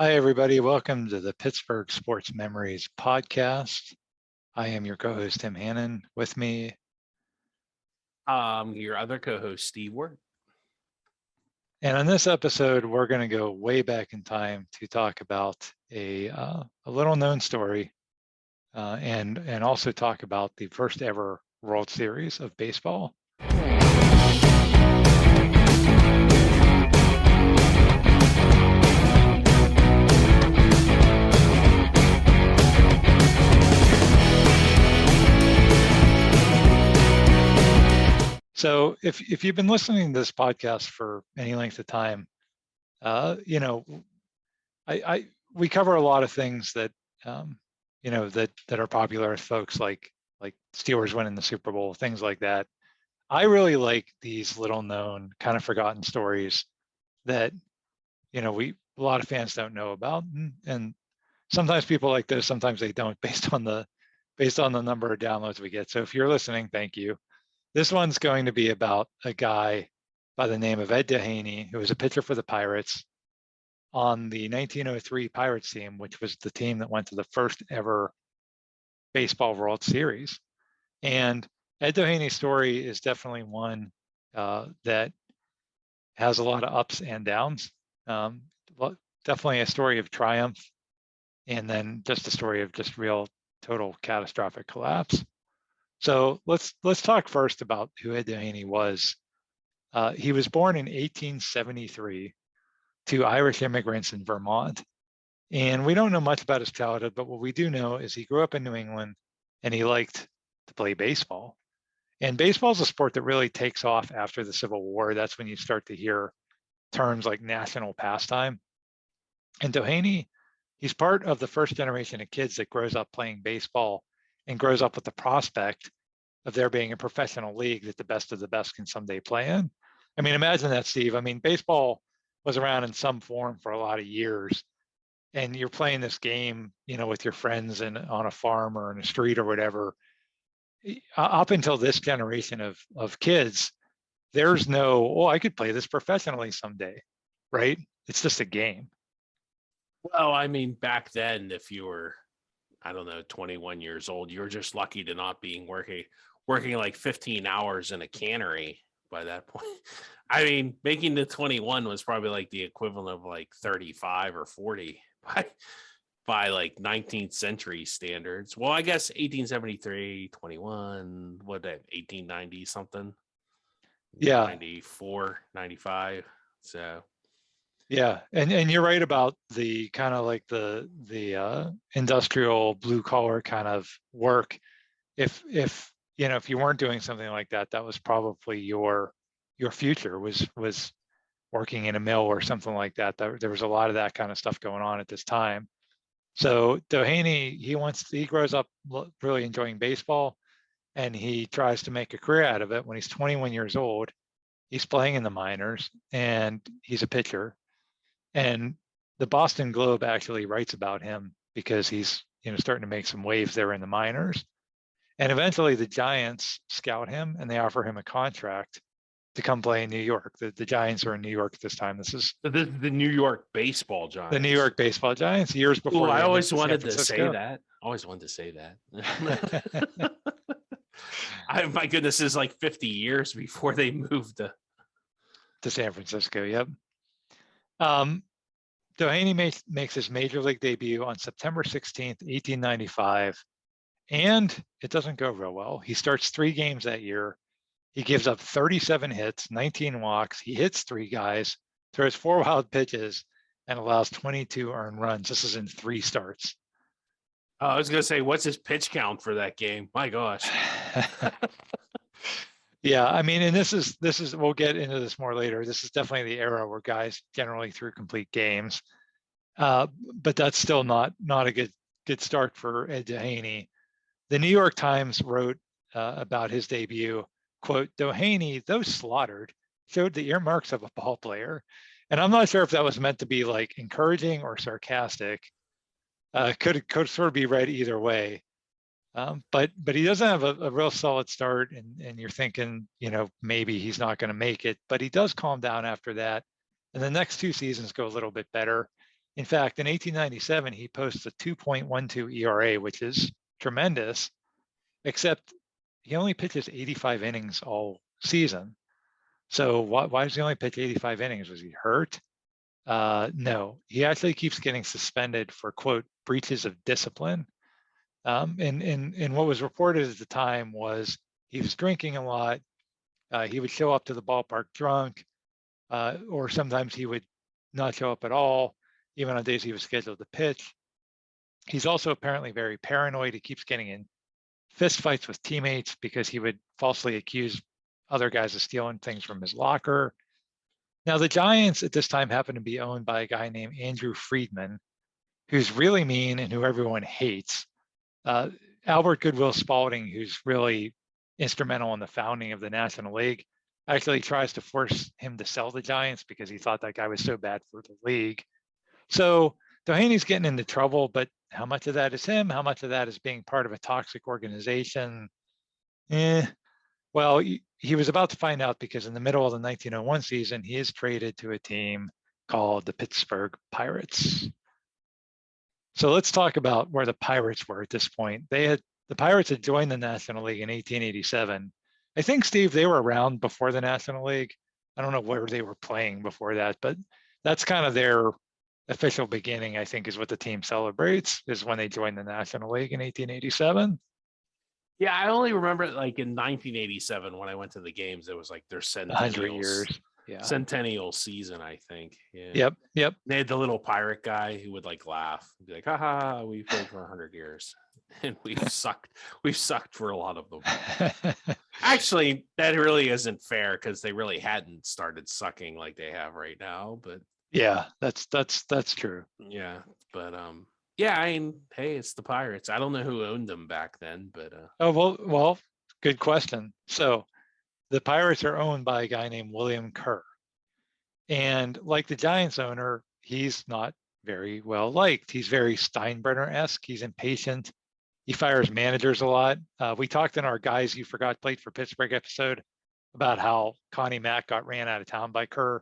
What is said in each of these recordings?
Hi, everybody. Welcome to the Pittsburgh Sports Memories podcast. I am your co-host, Tim Hannon. With me, Your other co-host, Steve Ward. and on this episode, we're going to go way back in time to talk about a little-known story, and also talk about the first ever World Series of baseball. So if you've been listening to this podcast for any length of time, we cover a lot of things that that are popular with folks, like Steelers winning the Super Bowl, things like that. I really like these little known, kind of forgotten stories that a lot of fans don't know about, and sometimes people like this, sometimes they don't, based on the number of downloads we get. So if you're listening, thank you. This one's going to be about a guy by the name of Ed Doheny, who was a pitcher for the Pirates on the 1903 Pirates team, which was the team that went to the first ever baseball World Series. And Ed Doheny's story is definitely one that has a lot of ups and downs. Definitely a story of triumph, and then just a story of just real total catastrophic collapse. So let's talk first about who Ed Doheny was. He was born in 1873 to Irish immigrants in Vermont. And we don't know much about his childhood, but what we do know is he grew up in New England and he liked to play baseball. And baseball is a sport that really takes off after the Civil War. That's when you start to hear terms like national pastime. And Doheny, he's part of the first generation of kids that grows up playing baseball and grows up with the prospect of there being a professional league that the best of the best can someday play in. I mean, imagine that, Steve. I mean, baseball was around in some form for a lot of years, and you're playing this game, with your friends and on a farm or in a street or whatever. Up until this generation of kids, there's no, oh, I could play this professionally someday, right? It's just a game. Well, I mean, back then, if you were, I don't know, 21 years old, you were just lucky to not being working like 15 hours in a cannery by that point. I mean, making the 21 was probably like the equivalent of like 35 or 40 by like 19th century standards. Well, I guess 1873, 21, what that 1890 something. Yeah. 94, 95. So yeah, and you're right about the kind of like the industrial blue collar kind of work. If you weren't doing something like that, that was probably your future, was working in a mill or something like that. There was a lot of that kind of stuff going on at this time. So Doheny, he grows up really enjoying baseball, and he tries to make a career out of it. When he's 21 years old, he's playing in the minors, and he's a pitcher. And the Boston Globe actually writes about him because he's starting to make some waves there in the minors. And eventually the Giants scout him and they offer him a contract to come play in New York. The Giants are in New York at this time. This is the New York baseball Giants. The New York baseball Giants, years before. I always wanted to say that. My goodness, is like 50 years before they moved to San Francisco. Yep. Doheny makes his major league debut on September 16th, 1895, and it doesn't go real well. He starts 3 games that year. He gives up 37 hits, 19 walks. He hits 3 guys, throws 4 wild pitches, and allows 22 earned runs. This is in 3 starts. I was going to say, what's his pitch count for that game? My gosh. Yeah, I mean, and this is we'll get into this more later. This is definitely the era where guys generally threw complete games, but that's still not a good start for Ed Doheny. The New York Times wrote about his debut, quote, "Doheny, though slaughtered, showed the earmarks of a ball player." And I'm not sure if that was meant to be like encouraging or sarcastic. Could sort of be read either way. But he doesn't have a real solid start, and you're thinking, maybe he's not going to make it. But he does calm down after that, and the next 2 seasons go a little bit better. In fact, in 1897, he posts a 2.12 ERA, which is tremendous, except he only pitches 85 innings all season. So why does he only pitch 85 innings? Was he hurt? No, he actually keeps getting suspended for, quote, breaches of discipline. And what was reported at the time was he was drinking a lot. He would show up to the ballpark drunk, or sometimes he would not show up at all, even on days he was scheduled to pitch. He's also apparently very paranoid. He keeps getting in fist fights with teammates because he would falsely accuse other guys of stealing things from his locker. Now, the Giants at this time happen to be owned by a guy named Andrew Friedman, who's really mean and who everyone hates. Albert Goodwill Spalding, who's really instrumental in the founding of the National League, actually tries to force him to sell the Giants because he thought that guy was so bad for the league. So Dohany's getting into trouble, but how much of that is him? How much of that is being part of a toxic organization? Well, he was about to find out because in the middle of the 1901 season, he is traded to a team called the Pittsburgh Pirates. So let's talk about where the Pirates were at this point. The Pirates had joined the National League in 1887. I think, Steve, they were around before the National League. I don't know where they were playing before that, but that's kind of their official beginning, I think, is what the team celebrates, is when they joined the National League in 1887. Yeah, I only remember like in 1987 when I went to the games, it was like their 100 years. Yeah. Centennial season, I think. Yeah. Yep. They had the little pirate guy who would like laugh, be like, "Ha, we've played for 100 years, and we've sucked. We've sucked for a lot of them." Actually, that really isn't fair because they really hadn't started sucking like they have right now. But yeah, that's true. Yeah, but yeah, I mean, hey, it's the Pirates. I don't know who owned them back then, but oh well, good question. So the Pirates are owned by a guy named William Kerr. And like the Giants owner, he's not very well liked. He's very Steinbrenner-esque. He's impatient. He fires managers a lot. We talked in our Guys You Forgot Played for Pittsburgh episode about how Connie Mack got ran out of town by Kerr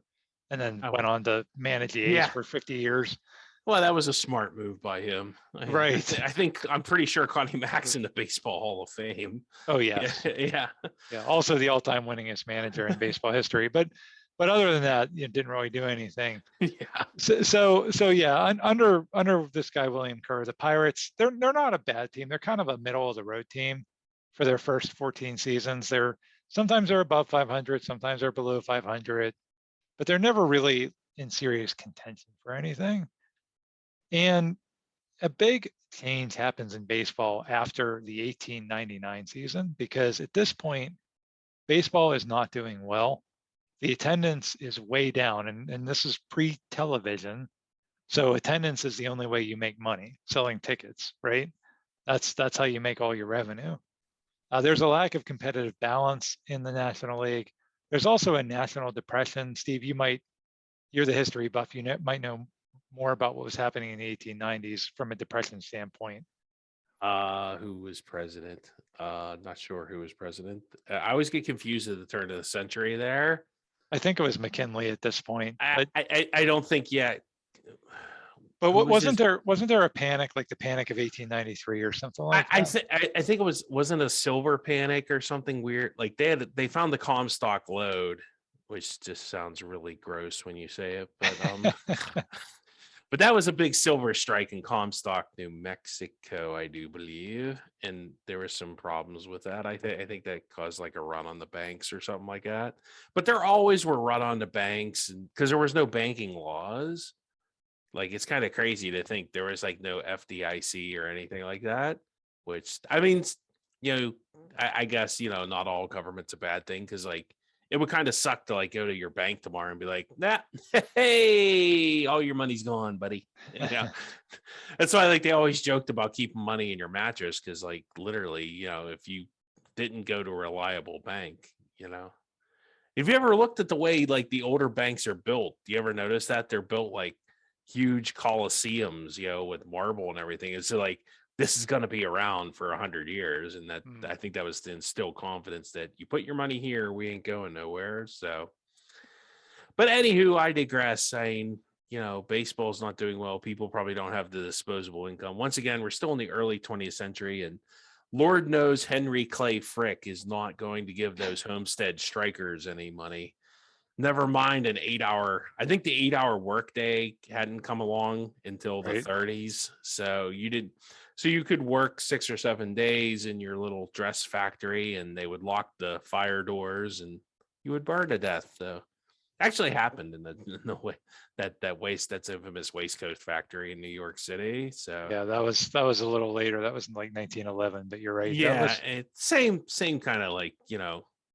and then went on to manage the A's for 50 years. Well, that was a smart move by him. Right. I'm pretty sure Connie Mack's in the Baseball Hall of Fame. Oh, yes. Yeah. Also the all-time winningest manager in baseball history. But other than that, you didn't really do anything. Yeah. So yeah, under this guy, William Kerr, the Pirates, they're not a bad team. They're kind of a middle of the road team for their first 14 seasons. Sometimes they're above 500, sometimes they're below 500, but they're never really in serious contention for anything. And a big change happens in baseball after the 1899 season, because at this point, baseball is not doing well. The attendance is way down, and this is pre-television. So attendance is the only way you make money, selling tickets, right? That's how you make all your revenue. There's a lack of competitive balance in the National League. There's also a national depression. Steve, you're the history buff. You might know more about what was happening in the 1890s from a depression standpoint. Who was president? Not sure who was president. I always get confused at the turn of the century there. I think it was McKinley at this point. But I don't think yet. But wasn't there a panic, like the panic of 1893 or something like that? I think it wasn't a silver panic or something weird. Like they found the Comstock lode, which just sounds really gross when you say it. But but that was a big silver strike in Comstock, New Mexico, I do believe, and there were some problems with that. I think that caused like a run on the banks or something like that. But there always were run on the banks because there was no banking laws. Like, it's kind of crazy to think there was like no FDIC or anything like that, which, I mean, I guess, not all government's a bad thing, because like it would kind of suck to like go to your bank tomorrow and be like, nah, hey, all your money's gone, buddy. Yeah. That's why like they always joked about keeping money in your mattress, because like literally, if you didn't go to a reliable bank, Have you ever looked at the way like the older banks are built? Do you ever notice that they're built like huge coliseums, with marble and everything? It's like, this is going to be around for 100 years. And that I think that was to instill confidence that you put your money here, we ain't going nowhere. So, but anywho, I digress. I mean, baseball's not doing well. People probably don't have the disposable income. Once again, we're still in the early 20th century, and Lord knows Henry Clay Frick is not going to give those Homestead strikers any money. Never mind an 8-hour. I think the 8-hour workday hadn't come along until the Right. 30s. So you could work 6 or 7 days in your little dress factory, and they would lock the fire doors, and you would burn to death. So actually happened in the way that's infamous Waste Coast factory in New York City. So Yeah, that was a little later. That was in like 1911, but you're right. That yeah, was, same kind of like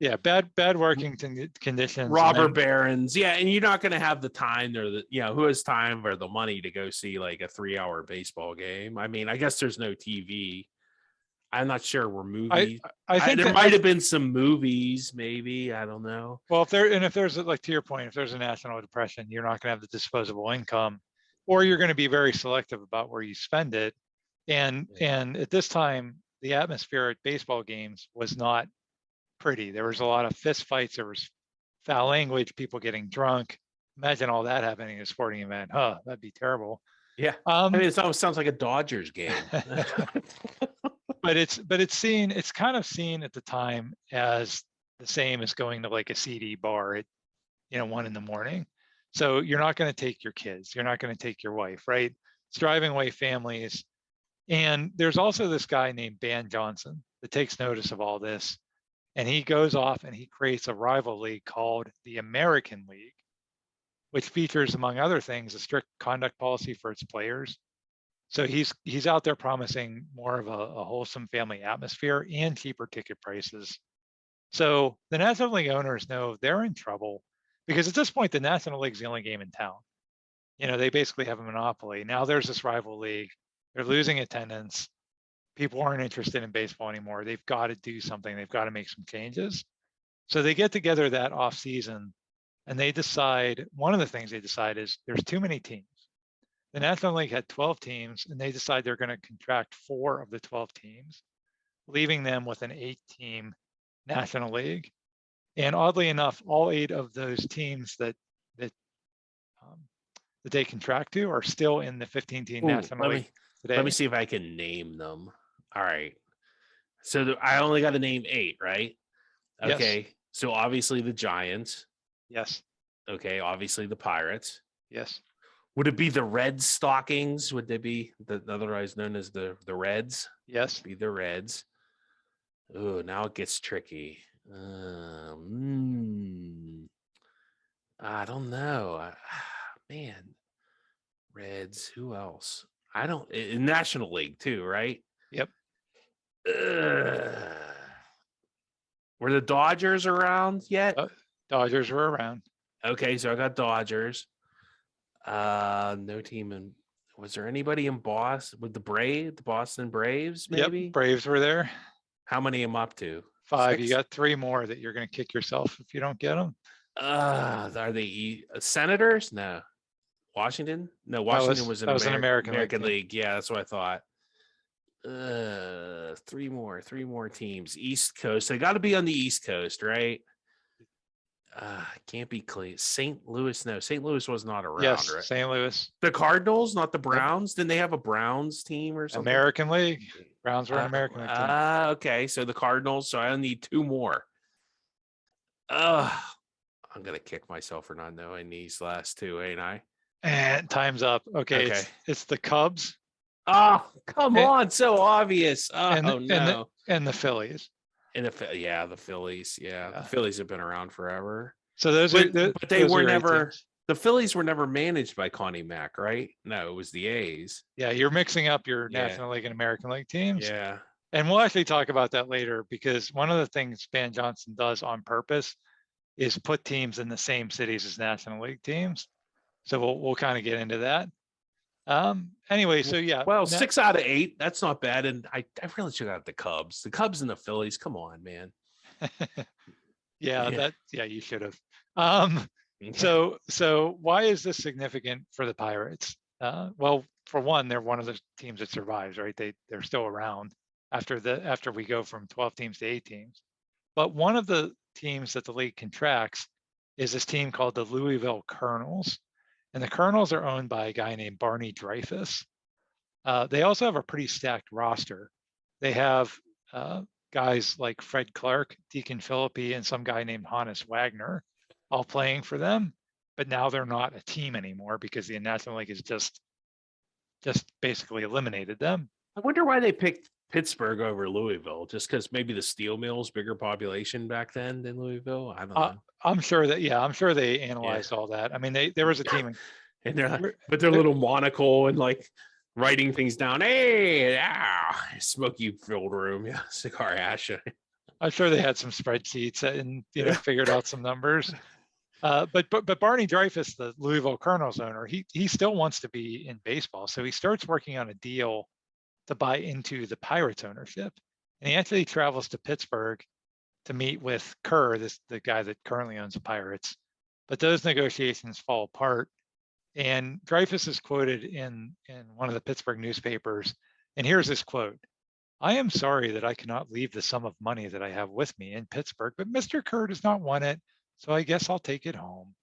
yeah, bad working conditions. and robber then- barons. Yeah, and you're not going to have the time or who has time or the money to go see like a 3-hour baseball game. I mean, I guess there's no TV. I'm not sure were movies. I think there that- might have been some movies, maybe. I don't know. Well, if there's like to your point, if there's a national depression, you're not going to have the disposable income, or you're going to be very selective about where you spend it. And at this time, the atmosphere at baseball games was not pretty. There was a lot of fist fights. There was foul language, people getting drunk. Imagine all that happening at a sporting event. Huh, that'd be terrible. Yeah. I mean, it almost sounds like a Dodgers game. but it's kind of seen at the time as the same as going to like a CD bar at 1 a.m. So you're not going to take your kids, you're not going to take your wife, right? It's driving away families. And there's also this guy named Ban Johnson that takes notice of all this, and he goes off and he creates a rival league called the American League, which features, among other things, a strict conduct policy for its players. So he's out there promising more of a wholesome family atmosphere and cheaper ticket prices. So the National League owners know they're in trouble, because at this point, the National League's the only game in town. They basically have a monopoly. Now there's this rival league. They're losing attendance. People aren't interested in baseball anymore. They've got to do something. They've got to make some changes. So they get together that off season, and they decide, one of the things they decide is there's too many teams. The National League had 12 teams, and they decide they're going to contract 4 of the 12 teams, leaving them with an 8-team National League. And oddly enough, all 8 of those teams that they contract to are still in the 15-team National League today. Let me see if I can name them. All right. So I only got to name 8, right? Yes. Okay. So obviously the Giants. Yes. Okay. Obviously the Pirates. Yes. Would it be the Red Stockings? Would they be otherwise known as the Reds? Yes. Be the Reds. Oh, now it gets tricky. I don't know. Man, Reds. Who else? I don't. In National League too, right? Yep. Were the Dodgers around yet? Dodgers were around. Okay, so I got Dodgers. No team in. Was there anybody in Boston with the Boston Braves? Maybe. Yep. Braves were there. How many am I up to? 5. 6? You got 3 more that you're going to kick yourself if you don't get them. Are they Senators? No. Washington? No, Washington was an American League. Yeah, that's what I thought. 3 more teams. East Coast. They got to be on the East Coast, right? Can't be clean. St. Louis. No, St. Louis was not around, Yes, right? St. Louis. The Cardinals, not the Browns. Didn't they have a Browns team or something? American League. Browns were an American League team. Okay, so the Cardinals. So I need 2 more. I'm gonna kick myself for not knowing these last 2, ain't I? And time's up. Okay, Okay. It's the Cubs Oh, come on, so obvious. Oh and no. and the Phillies. And the Phillies. Yeah, Yeah. the Phillies have been around forever. So those But they those were are 8 never. teams. The Phillies were never managed by Connie Mack, right? No, it was the A's. Yeah, you're mixing up your Yeah. National League and American League teams. Yeah. And we'll actually talk about that later, because one of the things Ban Johnson does on purpose is put teams in the same cities as National League teams. So we'll kind of get into that. Anyway, so yeah. Well, 6 out of 8. That's not bad. And I really should have got the Cubs. The Cubs and the Phillies. Come on, man. Yeah, you should have. So why is this significant for the Pirates? Well, for one, they're one of the teams that survives, right? They're still around after we go from 12 teams to 8 teams. But one of the teams that the league contracts is this team called the Louisville Colonels. And the Colonels are owned by a guy named Barney Dreyfuss. They also have a pretty stacked roster. They have guys like Fred Clark, Deacon Philippi, and some guy named Hannes Wagner all playing for them. But now they're not a team anymore because the National League has just basically eliminated them. I wonder why they picked Pittsburgh over Louisville, just because maybe the steel mill's bigger population back then than Louisville. I don't know. I'm sure they analyzed all that. I mean, there was a team, and they're with their little monocle and like writing things down. Hey, smoky filled room, yeah, cigar ash. I'm sure they had some spreadsheets and figured out some numbers. But Barney Dreyfuss, the Louisville Colonels owner, he still wants to be in baseball, so he starts working on a deal to buy into the Pirates ownership, and he actually travels to Pittsburgh to meet with Kerr, the guy that currently owns the Pirates. But those negotiations fall apart, and Dreyfuss is quoted in one of the Pittsburgh newspapers, and here's this quote: "I am sorry that I cannot leave the sum of money that I have with me in Pittsburgh, but Mr. Kerr does not want it, so I guess I'll take it home."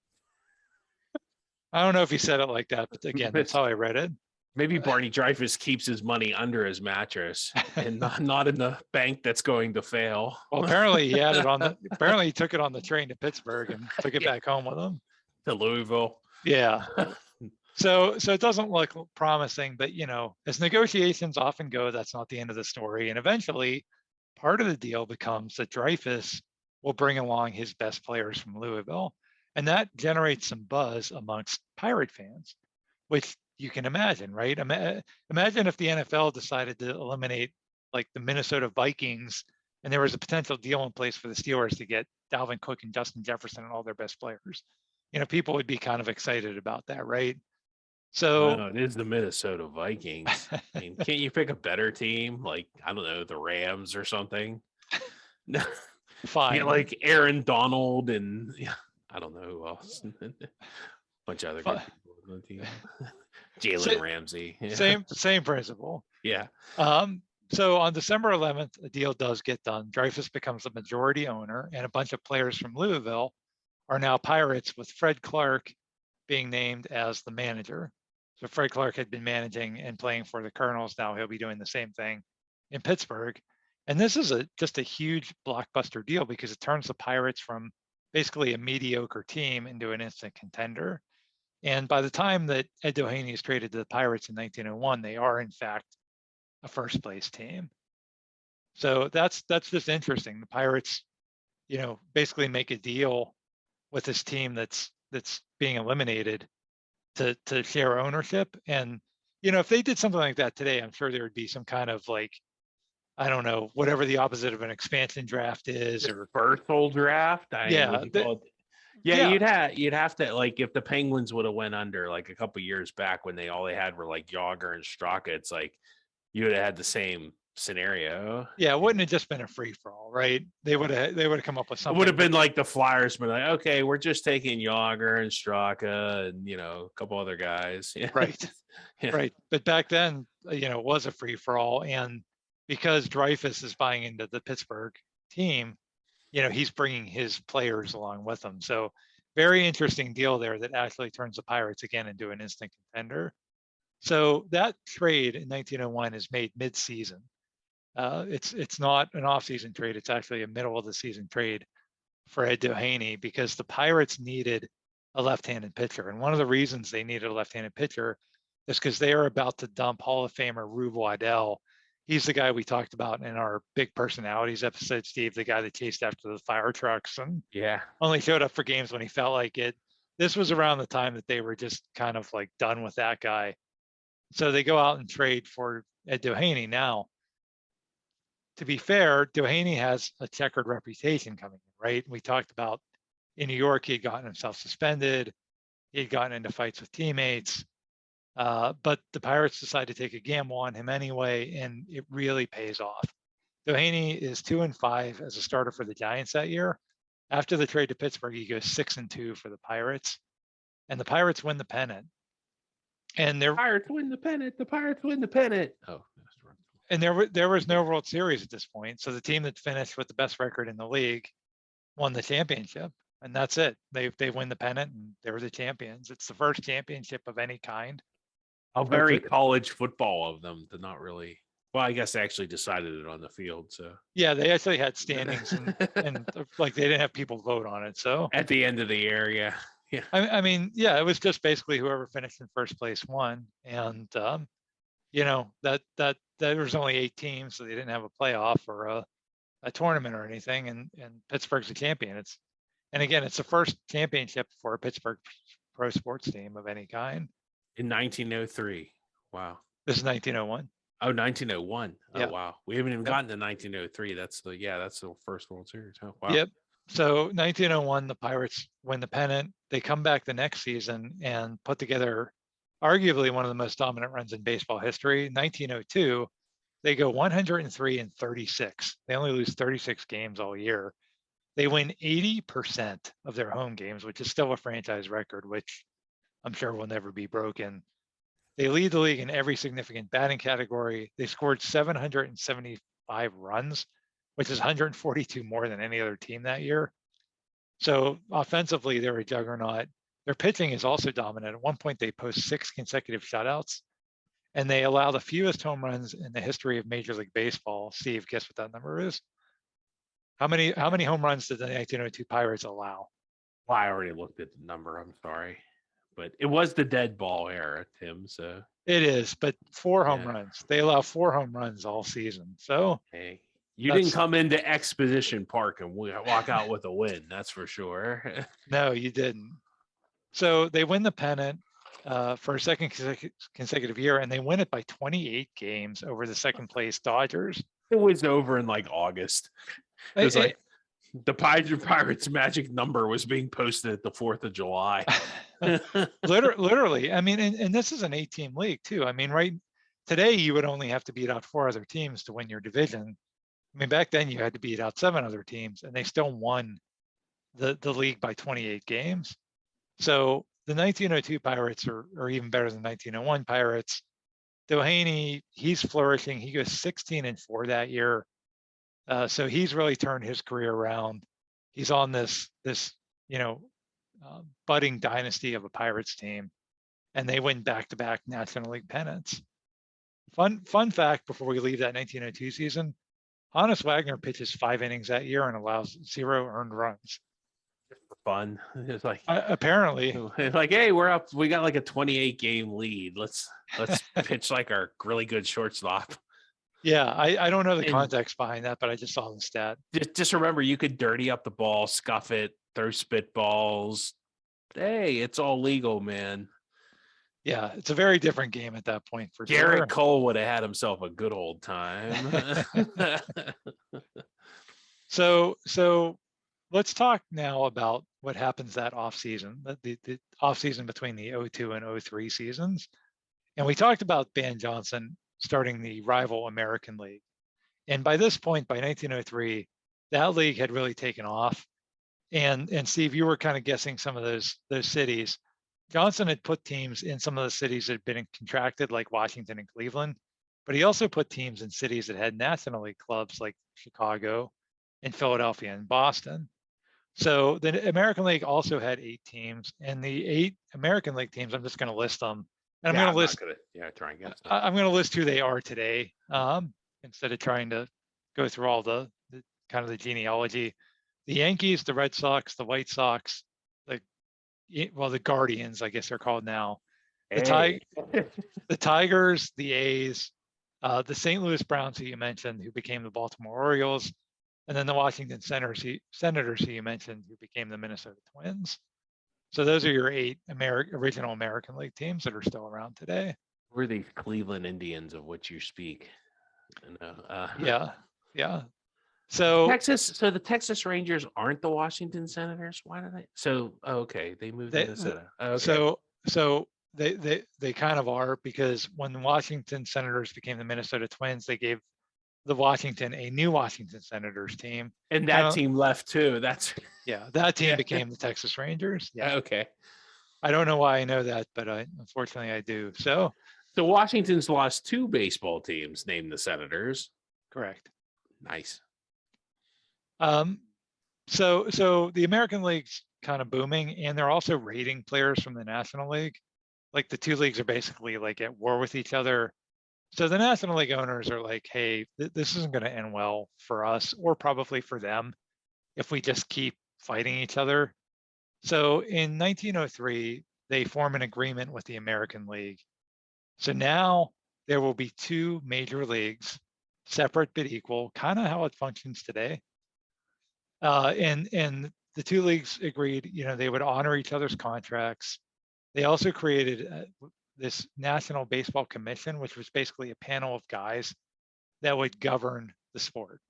I don't know if he said it like that, but again, that's how I read it. Maybe Barney Dreyfuss keeps his money under his mattress and not in the bank that's going to fail. Well, apparently he had it apparently he took it on the train to Pittsburgh and took it back home with him. To Louisville. Yeah. So it doesn't look promising, but as negotiations often go, that's not the end of the story. And eventually part of the deal becomes that Dreyfuss will bring along his best players from Louisville. And that generates some buzz amongst Pirate fans, which you can imagine, right? Imagine if the NFL decided to eliminate like the Minnesota Vikings and there was a potential deal in place for the Steelers to get Dalvin Cook and Justin Jefferson and all their best players. People would be kind of excited about that, right? So it is the Minnesota Vikings. I mean, can't you pick a better team? Like, I don't know, the Rams or something. Fine. Like Aaron Donald and I don't know who else. Bunch of other good people on the team. Jalen Ramsey. Yeah. Same principle. Yeah. So on December 11th, a deal does get done. Dreyfuss becomes the majority owner, and a bunch of players from Louisville are now Pirates, with Fred Clark being named as the manager. So Fred Clark had been managing and playing for the Colonels. Now he'll be doing the same thing in Pittsburgh. And this is just a huge blockbuster deal because it turns the Pirates from basically a mediocre team into an instant contender. And by the time that Ed Doheny is traded to the Pirates in 1901, they are in fact a first place team. So that's just interesting. The Pirates, basically make a deal with this team that's being eliminated to share ownership. And if they did something like that today, I'm sure there would be some kind of like, I don't know, whatever the opposite of an expansion draft is, or Berthel draft. You'd have to, like, if the Penguins would have went under like a couple years back when all they had were like Yager and Straka, it's like you would have had the same scenario. Yeah, it wouldn't have just been a free for all, right? They would have come up with something. It would have been like the Flyers been like, okay, we're just taking Yager and Straka and a couple other guys. Yeah. Right. Yeah. Right. But back then, it was a free for all, and because Dreyfuss is buying into the Pittsburgh team, he's bringing his players along with him. So very interesting deal there that actually turns the Pirates again into an instant contender. So that trade in 1901 is made mid-season. It's not an off-season trade. It's actually a middle of the season trade for Ed Doheny because the Pirates needed a left-handed pitcher. And one of the reasons they needed a left-handed pitcher is because they are about to dump Hall of Famer Rube Waddell. He's the guy we talked about in our Big Personalities episode, Steve, the guy that chased after the fire trucks and only showed up for games when he felt like it. This was around the time that they were just kind of like done with that guy. So they go out and trade for Ed Doheny. Now, to be fair, Doheny has a checkered reputation coming in, right? We talked about in New York, he had gotten himself suspended. He had gotten into fights with teammates. But the Pirates decide to take a gamble on him anyway, and it really pays off. Doheny is 2-5 as a starter for the Giants that year. After the trade to Pittsburgh, he goes 6-2 for the Pirates, and the Pirates win the pennant. And the Pirates win the pennant. The Pirates win the pennant. Oh, and there was no World Series at this point, so the team that finished with the best record in the league won the championship. and that's it. They win the pennant and they're the champions. It's the first championship of any kind. How So very college football of them to not really. Well, I guess they actually decided it on the field. So yeah, they actually had standings and like they didn't have people vote on it. So at the end of the year, yeah. I mean, yeah, it was just basically whoever finished in first place won. And you know, that there was only 8 teams, so they didn't have a playoff or a tournament or anything. And Pittsburgh's the champion. And again, it's the first championship for a Pittsburgh pro sports team of any kind. In 1903. Wow. This is 1901. Oh, 1901. Yeah. Oh, wow. We haven't even Yep. gotten to 1903. That's the first World Series. Oh, wow. Yep. So 1901, the Pirates win the pennant. They come back the next season and put together arguably one of the most dominant runs in baseball history. 1902, they go 103-36. They only lose 36 games all year. They win 80% of their home games, which is still a franchise record, which I'm sure will never be broken. They lead the league in every significant batting category. They scored 775 runs, which is 142 more than any other team that year. So offensively, they're a juggernaut. Their pitching is also dominant. At one point, they post 6 consecutive shutouts, and they allow the fewest home runs in the history of Major League Baseball. Steve, guess what that number is? How many home runs did the 1902 Pirates allow? Well, I already looked at the number. I'm sorry. But it was the dead ball era, Tim. So it is, but 4 home Yeah. runs. They allow 4 home runs all season. So hey, you didn't come into Exposition Park and walk out with a win. That's for sure. no, you didn't. So they win the pennant for a second consecutive year, and they win it by 28 games over the second place Dodgers. It was over in like August. It was like the Pirates magic number was being posted at the 4th of July. Literally. I mean, and this is an 8-team league too. I mean, right today you would only have to beat out 4 other teams to win your division. I mean, back then you had to beat out 7 other teams, and they still won the league by 28 games. So the 1902 Pirates are even better than 1901 Pirates. Doheny, he's flourishing. He goes 16-4 that year. So he's really turned his career around. He's on this budding dynasty of a Pirates team, and they win back-to-back National League pennants. Fun fact before we leave that 1902 season, Honus Wagner pitches 5 innings that year and allows 0 earned runs. Fun. It's like apparently, like, hey, we're up. We got like a 28 game lead. Let's pitch like our really good shortstop. Yeah, I don't know the context behind that, but I just saw the stat. Just remember, you could dirty up the ball, scuff it, throw spitballs. Hey, it's all legal, man. Yeah, it's a very different game at that point for Garrett sure. Cole would have had himself a good old time. So let's talk now about what happens that offseason, the offseason between the 02 and 03 seasons. And we talked about Ban Johnson starting the rival American League. And by this point, by 1903, that league had really taken off. And Steve, you were kind of guessing some of those cities. Johnson had put teams in some of the cities that had been contracted, like Washington and Cleveland, but he also put teams in cities that had National League clubs like Chicago and Philadelphia and Boston. So the American League also had 8 teams, and the 8 American League teams, I'm just going to list them. And I'm going to list. Try and guess. I'm going to list who they are today, instead of trying to go through all the kind of the genealogy. The Yankees, the Red Sox, the White Sox, the Guardians, I guess they're called now. The Tigers, the A's, the St. Louis Browns, who you mentioned, who became the Baltimore Orioles, and then the Washington Senators, who you mentioned, who became the Minnesota Twins. So those are your 8 original American League teams that are still around today. We're the Cleveland Indians of which you speak. Yeah. So the Texas Rangers aren't the Washington Senators. Why did they? So okay, they moved to Minnesota. Okay. So they kind of are, because when the Washington Senators became the Minnesota Twins, they gave the Washington a new Washington Senators team, and that team left too. That team became the Texas Rangers. Yeah. Okay. I don't know why I know that, but unfortunately I do. So Washington's lost 2 baseball teams named the Senators. Correct. Nice. So the American League's kind of booming, and they're also raiding players from the National League. Like the two leagues are basically like at war with each other. So the National League owners are like, hey, this isn't going to end well for us or probably for them if we just keep fighting each other. So in 1903, they form an agreement with the American League. So now there will be two major leagues, separate but equal, kind of how it functions today. And the two leagues agreed, they would honor each other's contracts. They also created this National Baseball Commission, which was basically a panel of guys that would govern the sport.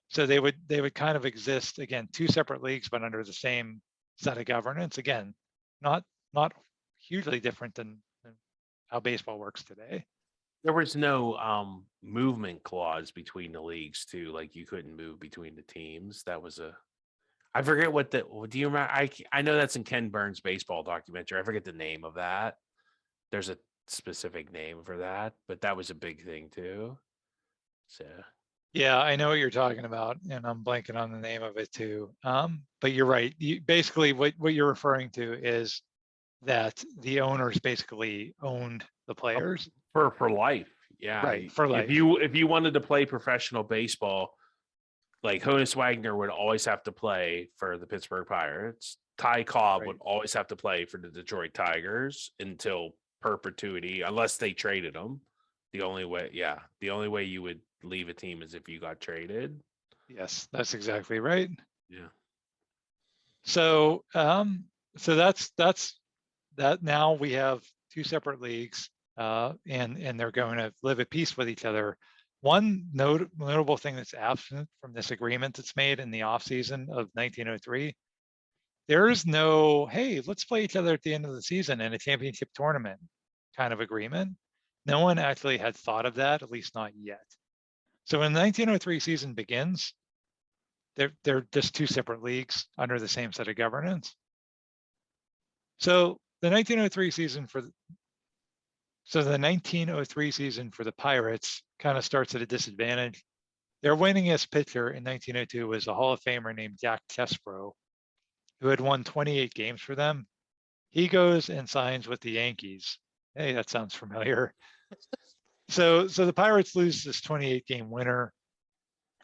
So they would kind of exist, again, two separate leagues, but under the same set of governance. Again, not hugely different than how baseball works today. There was no movement clause between the leagues too. Like you couldn't move between the teams. That was I forget what do you remember? I know that's in Ken Burns' baseball documentary. I forget the name of that. There's a specific name for that, but that was a big thing too. So yeah, I know what you're talking about, and I'm blanking on the name of it too. But you're right. Basically, what you're referring to is that the owners basically owned the players for life. Yeah. Right, for life. If you wanted to play professional baseball, like Honus Wagner would always have to play for the Pittsburgh Pirates. Ty Cobb would always have to play for the Detroit Tigers until perpetuity, unless they traded him. The only way you would leave a team is if you got traded. Yes, that's exactly right. Yeah. So that's that. Now we have two separate leagues, and they're going to live at peace with each other. One notable thing that's absent from this agreement that's made in the offseason of 1903, there is no, hey, let's play each other at the end of the season in a championship tournament kind of agreement. No one actually had thought of that, at least not yet. So when the 1903 season begins, they're just two separate leagues under the same set of governance. So the 1903 season for the Pirates kind of starts at a disadvantage. Their winningest pitcher in 1902 was a Hall of Famer named Jack Chesbro, who had won 28 games for them. He goes and signs with the Yankees. Hey, that sounds familiar. So the Pirates lose this 28-game winner.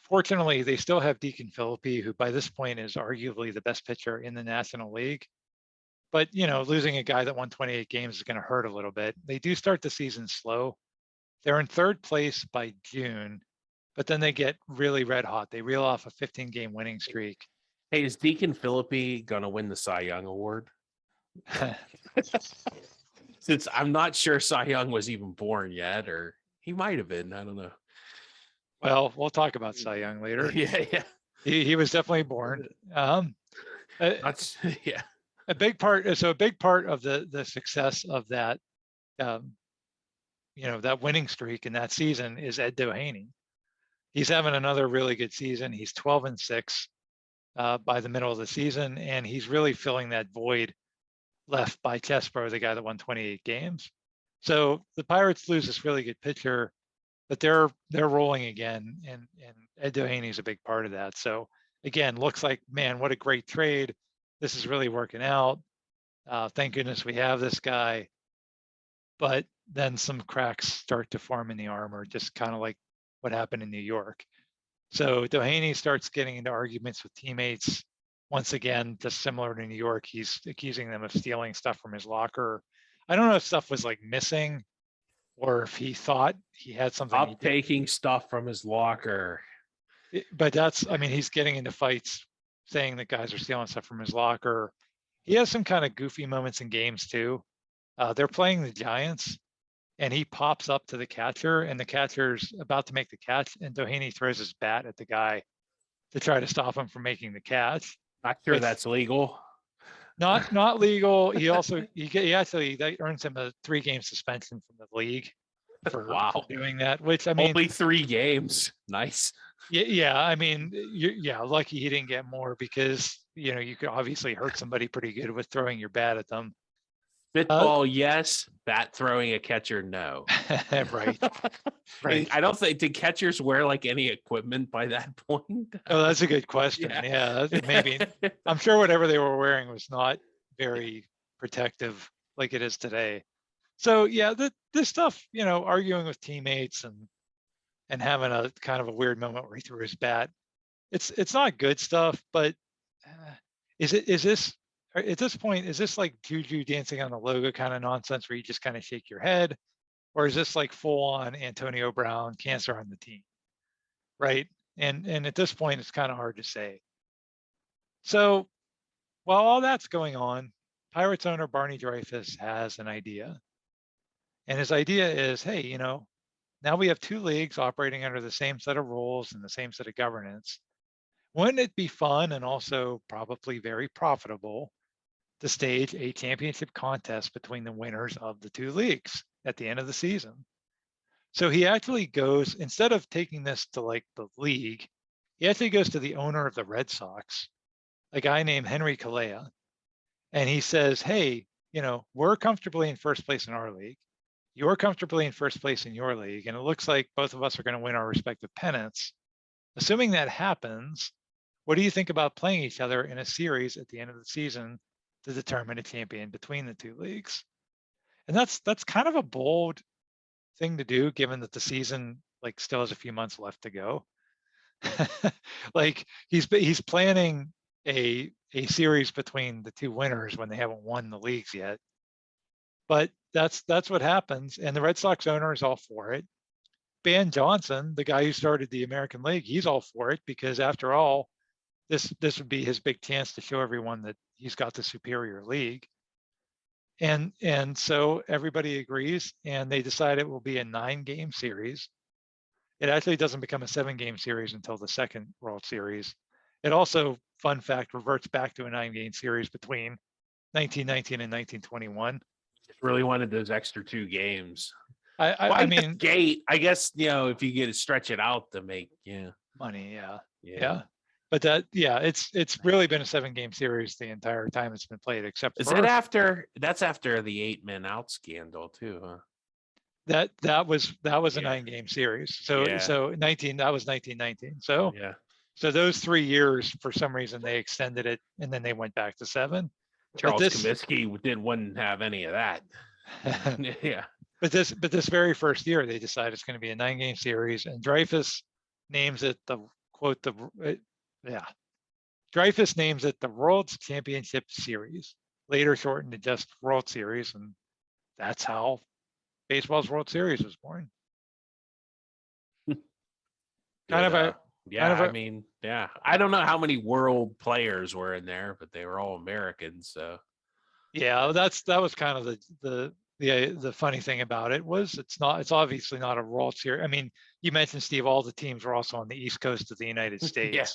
Fortunately, they still have Deacon Phillippe, who by this point is arguably the best pitcher in the National League. But, losing a guy that won 28 games is going to hurt a little bit. They do start the season slow. They're in third place by June, but then they get really red hot. They reel off a 15-game winning streak. Hey, is Deacon Phillippe going to win the Cy Young Award? Since I'm not sure Cy Young was even born yet, or he might have been. I don't know. Well, we'll talk about Cy Young later. Yeah. He was definitely born. That's yeah. A big part of the success of that, that winning streak in that season is Ed Doheny. He's having another really good season. He's 12-6 by the middle of the season, and he's really filling that void left by Chesbro, the guy that won 28 games. So the Pirates lose this really good pitcher, but they're rolling again, and Ed Doheny is a big part of that. So again, looks like, man, what a great trade. This is really working out. Thank goodness we have this guy. But then some cracks start to form in the armor, just kind of like what happened in New York. So Doheny starts getting into arguments with teammates. Once again, just similar to New York, he's accusing them of stealing stuff from his locker. I don't know if stuff was like missing or if he thought he had something. Stop taking stuff from his locker. But he's getting into fights saying that guys are stealing stuff from his locker. He has some kind of goofy moments in games too. They're playing the Giants, and he pops up to the catcher, and the catcher's about to make the catch, and Doheny throws his bat at the guy to try to stop him from making the catch. Not sure that's legal. Not legal. He also that earns him a 3-game suspension from the league for doing that. Which only 3 games. Nice. Yeah. Lucky he didn't get more because you could obviously hurt somebody pretty good with throwing your bat at them. Spitball, yes. Bat throwing a catcher, no. Right, right. I don't think, did catchers wear like any equipment by that point? Oh, that's a good question. Yeah. Yeah, maybe. I'm sure whatever they were wearing was not very protective like it is today. So yeah, this stuff, arguing with teammates and having a kind of a weird moment where he threw his bat. It's not good stuff, but is this at this point, is this like Juju dancing on the logo kind of nonsense where you just kind of shake your head? Or is this like full on Antonio Brown cancer on the team? Right. And at this point, it's kind of hard to say. So while all that's going on, Pirates owner Barney Dreyfuss has an idea. And his idea is, hey, now we have two leagues operating under the same set of rules and the same set of governance. Wouldn't it be fun and also probably very profitable to stage a championship contest between the winners of the two leagues at the end of the season? So he actually goes, instead of taking this to like the league, he actually goes to the owner of the Red Sox, a guy named Henry Calea. And he says, hey, we're comfortably in first place in our league. You're comfortably in first place in your league. And it looks like both of us are going to win our respective pennants. Assuming that happens, what do you think about playing each other in a series at the end of the season to determine a champion between the two leagues? And that's kind of a bold thing to do, given that the season like still has a few months left to go. Like he's planning a series between the two winners when they haven't won the leagues yet. But that's what happens, and the Red Sox owner is all for it. Ban Johnson, the guy who started the American League, he's all for it because after all, this would be his big chance to show everyone that he's got the superior league. And so everybody agrees, and they decide it will be a 9-game series. It actually doesn't become a 7-game series until the second World Series. It also, fun fact, reverts back to a 9-game series between 1919 and 1921. Really wanted those extra 2 games. I mean, gate. I guess if you get to stretch it out to make money, yeah. But it's really been a 7-game series the entire time it's been played, except is it after that's after the 8-man out scandal too, huh? That was a 9-game series. So 19 that was 1919. So so those 3 years for some reason they extended it and then they went back to 7. Charles Comiskey wouldn't have any of that. Yeah. But this very first year they decided it's going to be a 9-game series, and Dreyfuss names it Dreyfuss names it the World Championship Series, later shortened to just World Series, and that's how baseball's World Series was born. I don't know how many world players were in there, but they were all Americans. So yeah, that was kind of the funny thing about it was it's obviously not a World Series. I mean, you mentioned, Steve, all the teams were also on the East Coast of the United States. Yeah.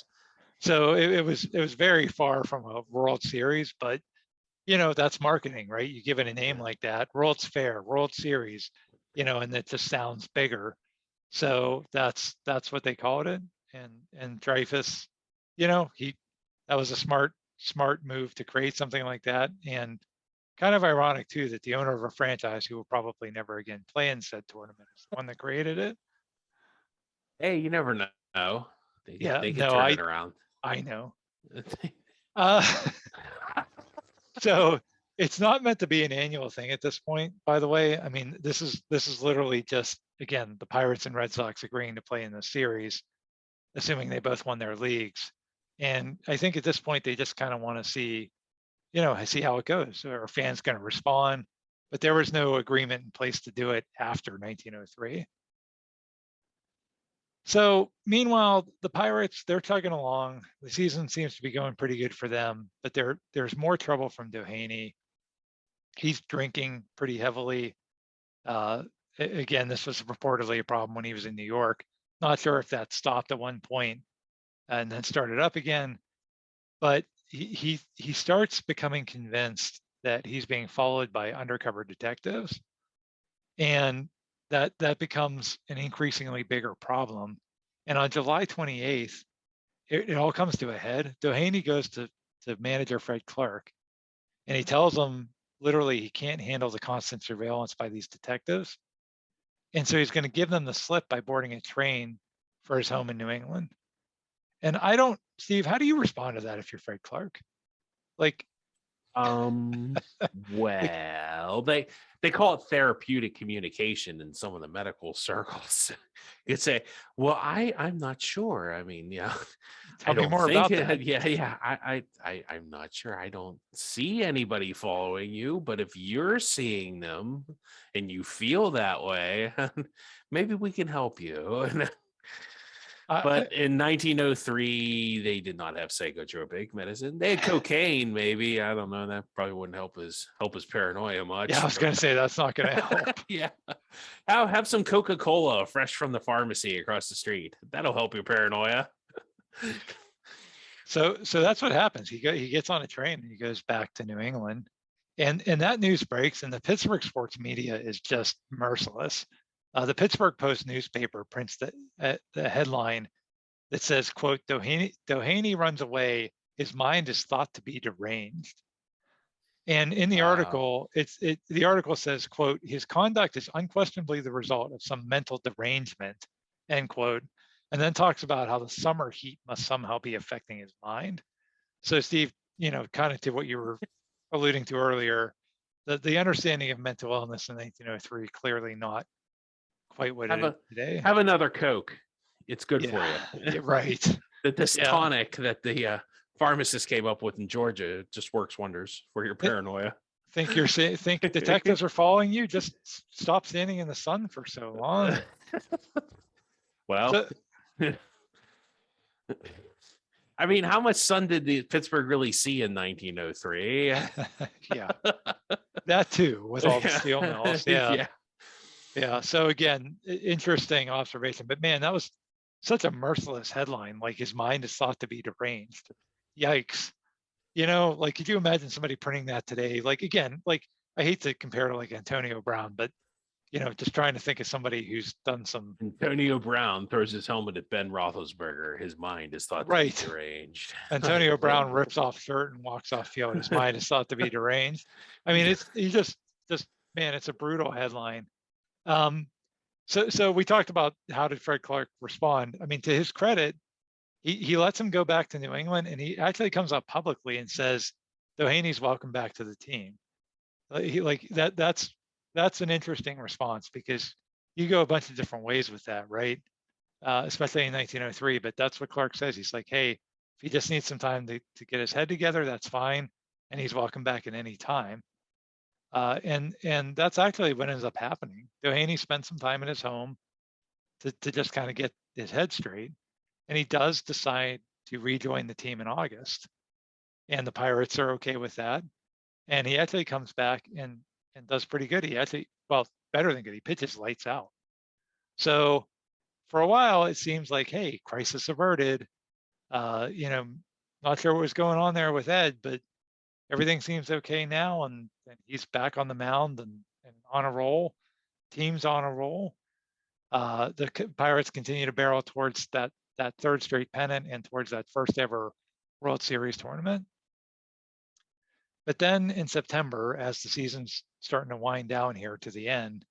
So it was very far from a World Series, but that's marketing, right? You give it a name like that, World's Fair, World Series, and it just sounds bigger. So that's what they called it. And Dreyfuss, that was a smart move to create something like that. And kind of ironic too that the owner of a franchise who will probably never again play in said tournament is the one that created it. Hey, you never know. They can turn it around. I know. So it's not meant to be an annual thing at this point, by the way. I mean, this is literally just, again, the Pirates and Red Sox agreeing to play in the series, assuming they both won their leagues. And I think at this point, they just kind of want to see how it goes. Are fans going to respond? But there was no agreement in place to do it after 1903. So meanwhile, the Pirates, they're chugging along. The season seems to be going pretty good for them, but there's more trouble from Doheny. He's drinking pretty heavily. Again, this was reportedly a problem when he was in New York. Not sure if that stopped at one point and then started up again. But he starts becoming convinced that he's being followed by undercover detectives. And that becomes an increasingly bigger problem. And on July 28th, it all comes to a head. Doheny goes to manager Fred Clark, and he tells him literally he can't handle the constant surveillance by these detectives. And so he's going to give them the slip by boarding a train for his home in New England. And I don't, Steve, how do you respond to that if you're Fred Clark? Like, like, Well, they call it therapeutic communication in some of the medical circles. You'd say, well, I'm not sure. I mean, yeah, I tell me don't more think about that. yeah, I'm not sure. I don't see anybody following you, but if you're seeing them and you feel that way, maybe we can help you. I, But in 1903, they did not have psychotropic medicine. They had cocaine, maybe. I don't know. That probably wouldn't help his paranoia yeah, I much. was going to say that's not going to help. Yeah, have some Coca-Cola fresh from the pharmacy across the street. That'll help your paranoia. So that's what happens. He gets on a train and he goes back to New England, and that news breaks, and the Pittsburgh sports media is just merciless. The Pittsburgh Post newspaper prints the headline that says, "quote Doheny runs away. His mind is thought to be deranged." And in the Wow. article, the article says, "quote His conduct is unquestionably the result of some mental derangement," end quote, and then talks about how the summer heat must somehow be affecting his mind. So, Steve, kind of to what you were alluding to earlier, the understanding of mental illness in 1903 clearly not quite what Have it is a today. have another Coke. It's good for Yeah, you. yeah, right. That this Yeah, tonic that the pharmacist came up with in Georgia just works wonders for your Th- paranoia. think detectives are following you? Just stop standing in the sun for so long. Well, So, I mean, how much sun did the Pittsburgh really see in 1903? yeah, that too, with all the steel Yeah. mills. Yeah, Yeah. yeah. So again, interesting observation. But man, that was such a merciless headline. Like his mind is thought to be deranged. Yikes. Like could you imagine somebody printing that today? Like again, like I hate to compare to like Antonio Brown, but just trying to think of somebody who's done some Antonio Brown throws his helmet at Ben Roethlisberger. His mind is thought to be right. deranged. Like, Antonio what? Brown rips off shirt and walks off field. His mind is thought to be deranged. I mean, it's he just man, it's a brutal headline. Um, so we talked about how did Fred Clark respond. I mean, to his credit, he lets him go back to New England, and he actually comes up publicly and says, "Doheny's welcome back to the team." Like that. That's an interesting response because you go a bunch of different ways with that, right? Especially in 1903. But that's what Clark says. He's like, "Hey, if he just needs some time to get his head together, that's fine, and he's welcome back at any time." And that's actually what ends up happening. Doheny spends some time in his home to just kind of get his head straight. And he does decide to rejoin the team in August. And the Pirates are okay with that. And he actually comes back and does pretty good. He actually, well, better than good. He pitches lights out. So for a while, it seems like, hey, crisis averted. Not sure what was going on there with Ed, but everything seems okay now. And he's back on the mound and on a roll. Team's on a roll. The Pirates continue to barrel towards that third straight pennant and towards that first ever World Series tournament. But then in September, as the season's starting to wind down here to the end,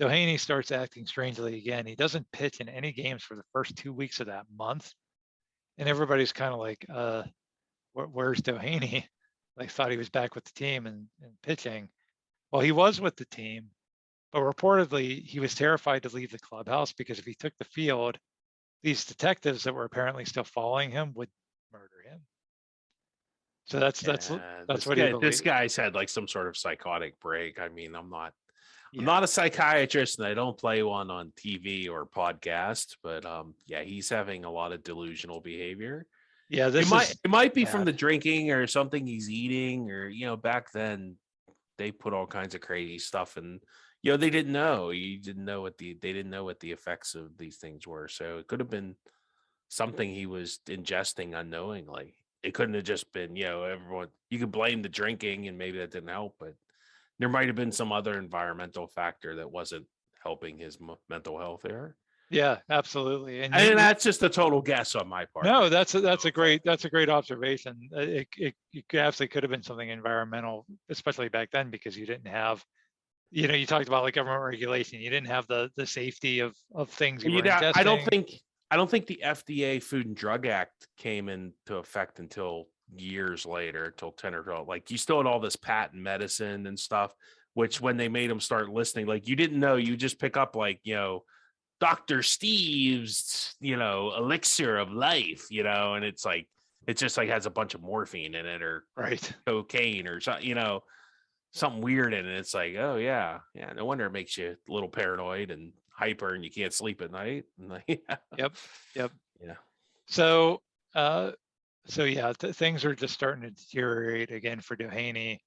Doheny starts acting strangely again. He doesn't pitch in any games for the first 2 weeks of that month. And everybody's kind of like, where's Doheny? Like thought he was back with the team and pitching. Well, he was with the team, but reportedly he was terrified to leave the clubhouse because if he took the field, these detectives that were apparently still following him would murder him. So Yeah, that's what he this believed. guy's had like some sort of psychotic break. I mean, I'm Yeah, not a psychiatrist and I don't play one on TV or podcast, but yeah, he's having a lot of delusional behavior. yeah. It This might is it might be from bad. the drinking or something he's eating, or back then they put all kinds of crazy stuff, and they didn't know. They didn't know what the effects of these things were. So it could have been something he was ingesting unknowingly. It couldn't have just been, everyone. You could blame the drinking, and maybe that didn't help, but there might have been some other environmental factor that wasn't helping his mental health there. Yeah, absolutely. And And that's just a total guess on my part. no, Rich. that's I don't a know if great observation. It absolutely could have been something environmental, especially back then, because you didn't have, you talked about like government regulation. You didn't have the safety of things you were ingesting. I don't think the FDA Food and Drug Act came into effect until years later, till 10 or 12. Like you still had all this patent medicine and stuff, which when they made them start listing, like you didn't know, you just pick up like, Dr. Steve's, elixir of life, and it's like, it just like has a bunch of morphine in it or Right. cocaine or something, something weird in it. It's like, oh yeah. Yeah. No wonder it makes you a little paranoid and hyper and you can't sleep at night. And like, Yep. Yep. yeah. So, yeah, things are just starting to deteriorate again for Doheny.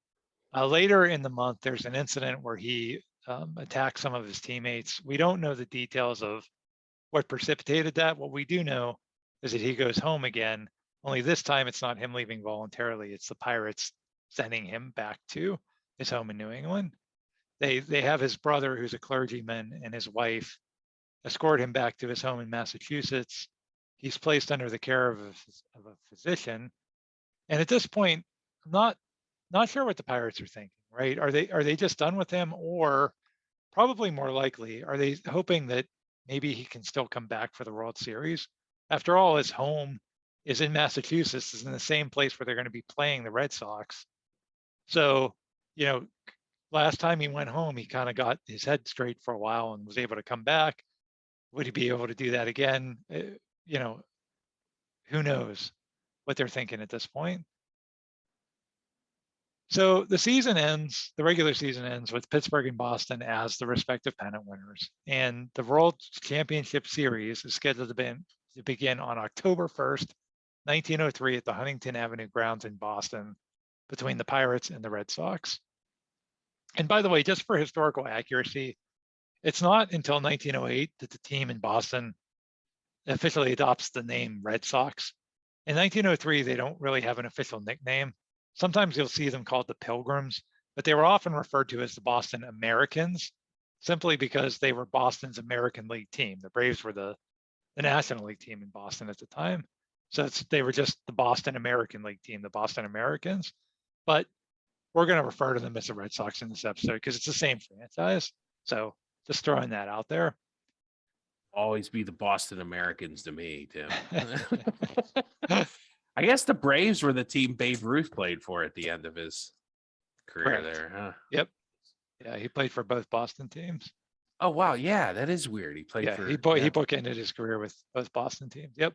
Later in the month, there's an incident where he attacked some of his teammates. We don't know the details of what precipitated that. What we do know is that he goes home again, only this time it's not him leaving voluntarily. It's the Pirates sending him back to his home in New England. They have his brother, who's a clergyman, and his wife escort him back to his home in Massachusetts. He's placed under the care of a physician. And at this point, I'm not sure what the Pirates are thinking, right? Are they just done with him, or probably more likely, are they hoping that maybe he can still come back for the World Series? After all, his home is in Massachusetts, is in the same place where they're going to be playing the Red Sox. So, last time he went home, he kind of got his head straight for a while and was able to come back. Would he be able to do that again? Who knows what they're thinking at this point. So the regular season ends with Pittsburgh and Boston as the respective pennant winners. And the World Championship Series is scheduled to begin on October 1st, 1903 at the Huntington Avenue grounds in Boston between the Pirates and the Red Sox. And by the way, just for historical accuracy, it's not until 1908 that the team in Boston officially adopts the name Red Sox. In 1903, they don't really have an official nickname. Sometimes you'll see them called the Pilgrims, but they were often referred to as the Boston Americans, simply because they were Boston's American League team. The Braves were the National League team in Boston at the time. So they were just the Boston American League team, the Boston Americans. But we're going to refer to them as the Red Sox in this episode because it's the same franchise. So just throwing that out there. Always be the Boston Americans to me, Tim. I guess the Braves were the team Babe Ruth played for at the end of his career. Correct. There, huh? Yep. Yeah, he played for both Boston teams. Oh wow, yeah, that is weird. He played for. He bookended his career with both Boston teams. Yep.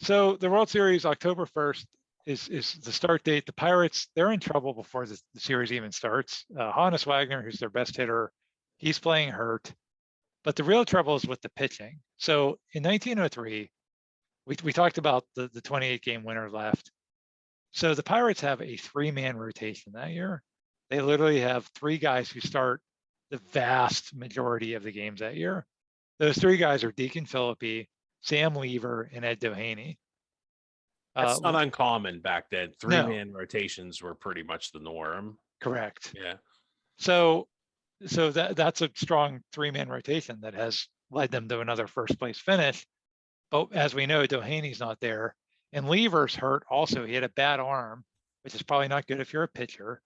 So the World Series, October 1st is the start date. The Pirates, they're in trouble before the series even starts. Honus Wagner, who's their best hitter, he's playing hurt. But the real trouble is with the pitching. So in 1903, we talked about the 28 game winner left. So the Pirates have a 3-man rotation that year. They literally have 3 guys who start the vast majority of the games that year. Those 3 guys are Deacon Phillippe, Sam Lever, and Ed Doheny. That's not uncommon back then. 3-man rotations were pretty much the norm. Correct. Yeah. So that's a strong 3-man rotation that has led them to another first place finish. But as we know, Doheny's not there. And Lever's hurt also. He had a bad arm, which is probably not good if you're a pitcher.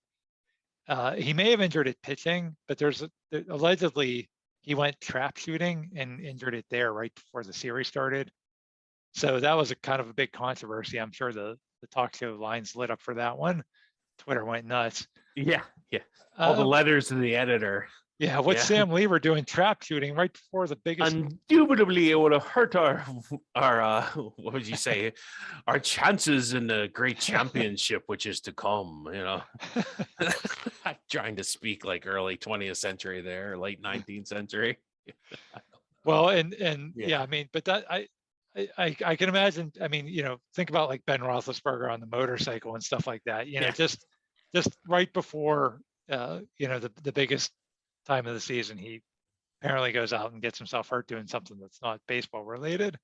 He may have injured it pitching, but allegedly he went trap shooting and injured it there right before the series started. So that was a kind of a big controversy. I'm sure the talk show lines lit up for that one. Twitter went nuts. Yeah. All the letters to the editor. Yeah, what's Sam Lever doing trap shooting right before the biggest? Indubitably, it would have hurt our what would you say, our chances in the great championship which is to come. Trying to speak like early 20th century there, late 19th century. Well, and yeah, I mean, but that I can imagine. I mean, think about like Ben Roethlisberger on the motorcycle and stuff like that. Just right before the biggest time of the season, he apparently goes out and gets himself hurt doing something that's not baseball related.